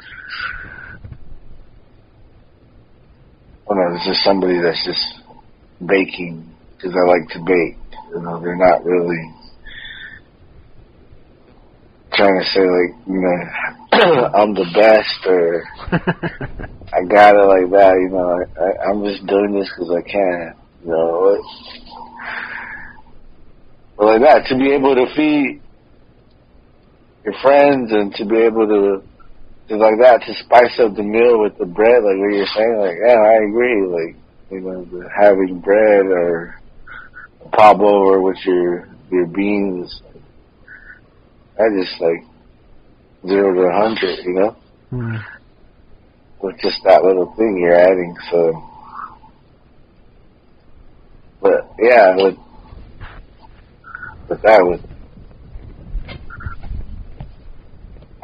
it's just somebody that's just baking because I like to bake. You know, they're not really trying to say like, you know, I'm the best or I got it like that. You know, I'm just doing this because I can. You know, but like that, to be able to feed your friends and to be able to like that, to spice up the meal with the bread, like what you're saying, like, yeah, I agree. Like, you know, having bread or a popover with your beans, I just like 0 to 100, you know, with just that little thing you're adding. So, but yeah, with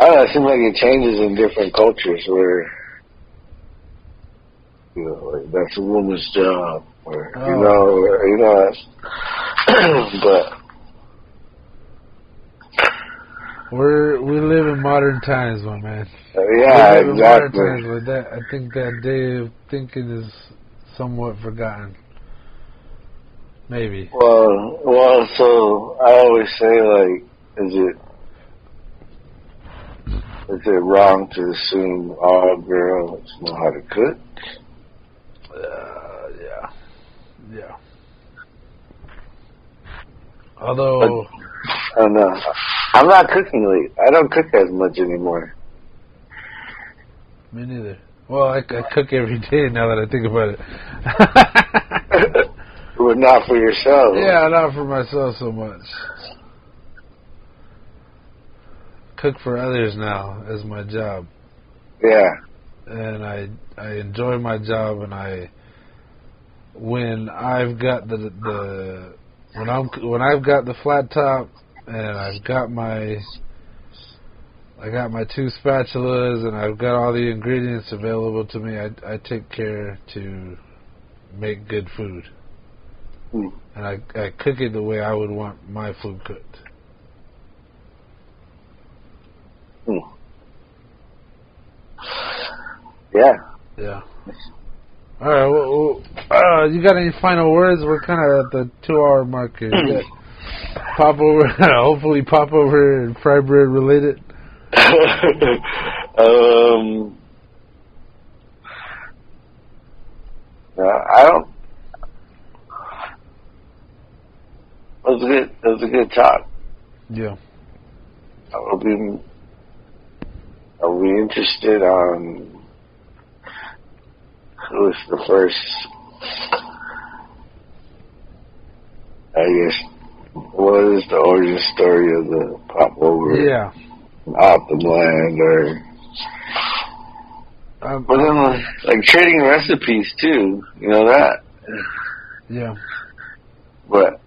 I don't know, it seems like it changes in different cultures where, you know, like that's a woman's job, or, you know, but we live in modern times, my man. Yeah, we live in modern exactly. times with that. I think that day of thinking is somewhat forgotten. Maybe. Well, so I always say, like, is it wrong to assume all girls know how to cook? Yeah. Although, but, I don't know. I'm not cooking late. I don't cook as much anymore. Me neither. Well, I cook every day now that I think about it. But not for yourself. Yeah, not for myself so much. Cook for others now as my job. Yeah. And I enjoy my job, and when I've got when I've got the flat top and I got my 2 spatulas and I've got all the ingredients available to me, I take care to make good food. And I cook it the way I would want my food cooked. Yeah. All right. Well, you got any final words? We're kind of at the 2-hour mark here. You got Popover, hopefully Popover and Frybread related. I don't. It was a good talk. Yeah. I'll be interested on who is the first, I guess, what is the origin story of the popover? Yeah. Off the land, or but then like trading recipes too, you know that. Yeah. But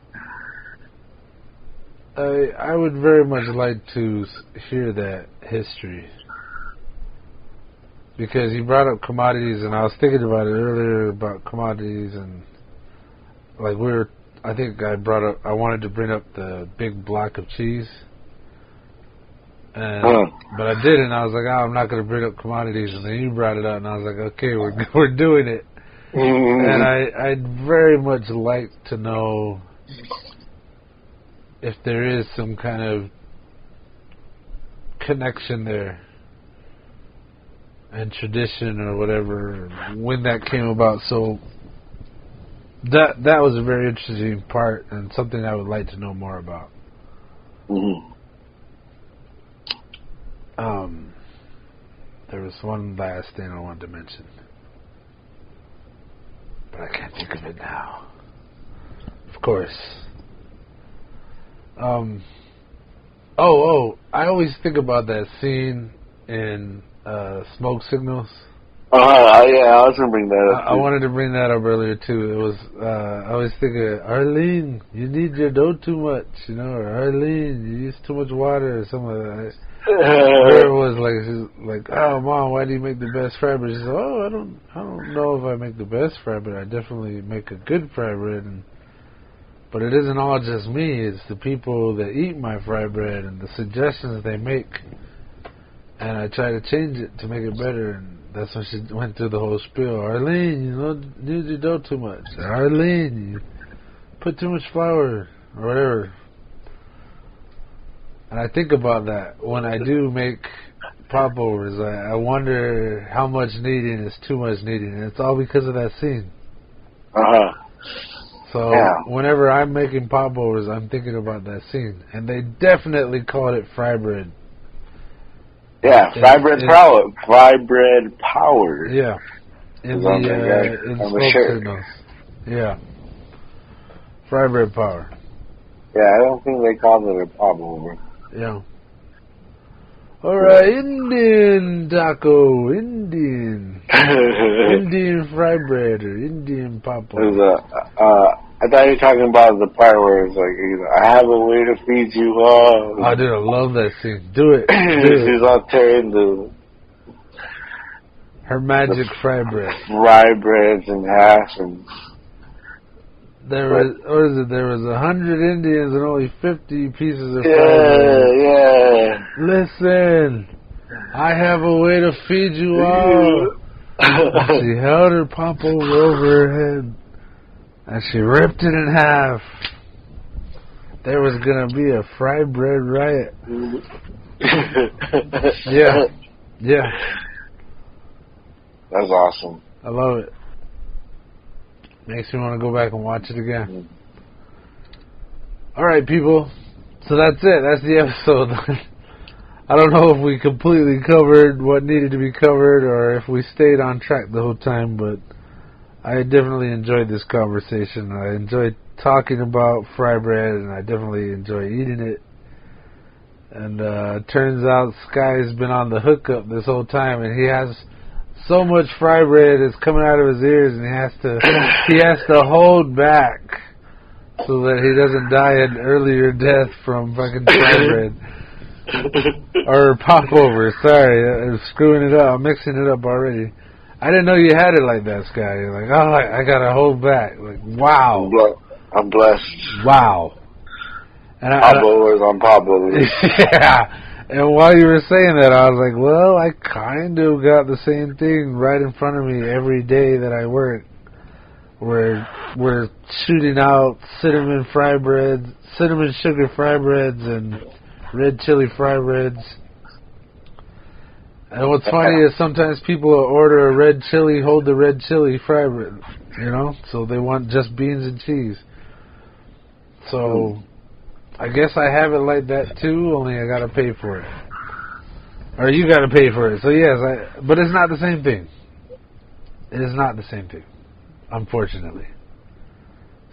I would very much like to hear that history, because you brought up commodities, and I was thinking about it earlier about commodities, and like I think I wanted to bring up the big block of cheese, and but I didn't. I was like, I'm not going to bring up commodities, and then you brought it up, and I was like, okay, we're doing it. Mm-hmm. And I'd very much like to know if there is some kind of connection there and tradition or whatever, when that came about. So that was a very interesting part and something I would like to know more about. Mm-hmm. There was one last thing I wanted to mention, but I can't think of it now. Of course. I always think about that scene in Smoke Signals. Yeah, I was gonna bring that up. I wanted to bring that up earlier too. It was I always think of Arlene, you need your dough too much, or Arlene, you use too much water or something like that. Where it was like, oh Mom, why do you make the best fry bread? She said, oh, I don't know if I make the best fry bread. I definitely make a good fry bread, but it isn't all just me. It's the people that eat my fry bread and the suggestions they make, and I try to change it to make it better. And that's when she went through the whole spiel. Arlene, you use your dough too much. Arlene, you put too much flour or whatever. And I think about that when I do make popovers. I wonder how much kneading is too much kneading, and it's all because of that scene. So whenever I'm making popovers, I'm thinking about that scene, and they definitely called it Frybread. Yeah, Frybread power. Frybread power. Yeah, in Smoke Signals. Yeah, Frybread power. Yeah, I don't think they called it a popover. Yeah. All right, Indian taco, Indian fry bread or Indian popover. I thought you were talking about the part where it's like, I have a way to feed you all. Oh, dude, I love that scene. Do it. She's all tearing her magic fry bread. Fry breads in half, and there was 100 Indians and only 50 pieces of fry bread. Yeah. Listen, I have a way to feed you all. She held her popover over her head, and she ripped it in half. There was going to be a fry bread riot. Yeah. That's awesome. I love it. Makes me want to go back and watch it again. All right, people. So that's it. That's the episode. I don't know if we completely covered what needed to be covered or if we stayed on track the whole time, but I definitely enjoyed this conversation. I enjoyed talking about fry bread, and I definitely enjoy eating it. And turns out Sky's been on the hookup this whole time, and he has so much fry bread is coming out of his ears, and he has to hold back so that he doesn't die an earlier death from fucking fry bread. Or popover, sorry, I'm screwing it up. I'm mixing it up already. I didn't know you had it like that, Sky. You're like, oh, I gotta hold back. Like, wow. I'm blessed. Wow. And popovers on popovers. Yeah. And while you were saying that, I was like, well, I kind of got the same thing right in front of me every day that I work. We're shooting out cinnamon sugar fry breads and red chili fry breads. And what's funny is sometimes people will order a red chili, hold the red chili fry bread, so they want just beans and cheese. So I guess I have it like that too, only I gotta pay for it. Or you gotta pay for it. So yes, but it's not the same thing. It is not the same thing, unfortunately.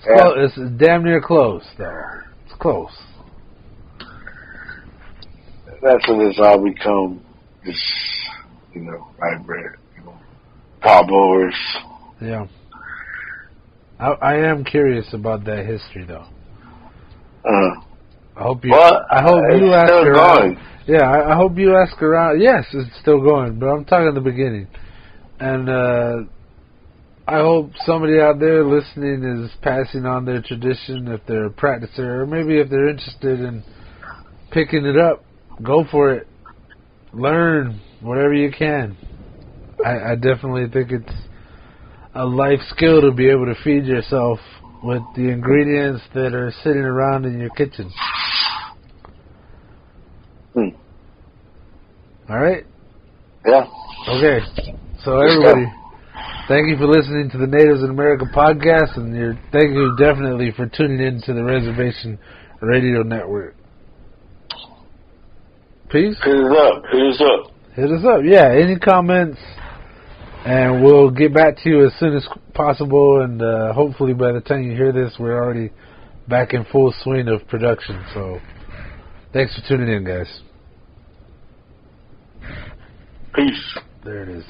It's damn near close, though. It's close. That's when it's all become just, fry bread, popovers. Yeah. I am curious about that history, though. I hope you ask around. Going. Yeah, I hope you ask around. Yes, it's still going, but I'm talking the beginning. And I hope somebody out there listening is passing on their tradition if they're a practicer, or maybe if they're interested in picking it up, go for it. Learn whatever you can. I definitely think it's a life skill to be able to feed yourself with the ingredients that are sitting around in your kitchen. All right? Yeah. Okay. So everybody, thank you for listening to the Natives in America podcast, and thank you definitely for tuning in to the Reservation Radio Network. Peace. Hit us up. Hit us up. Hit us up. Yeah, any comments, and we'll get back to you as soon as possible, and hopefully by the time you hear this, we're already back in full swing of production. So thanks for tuning in, guys. Peace. There it is.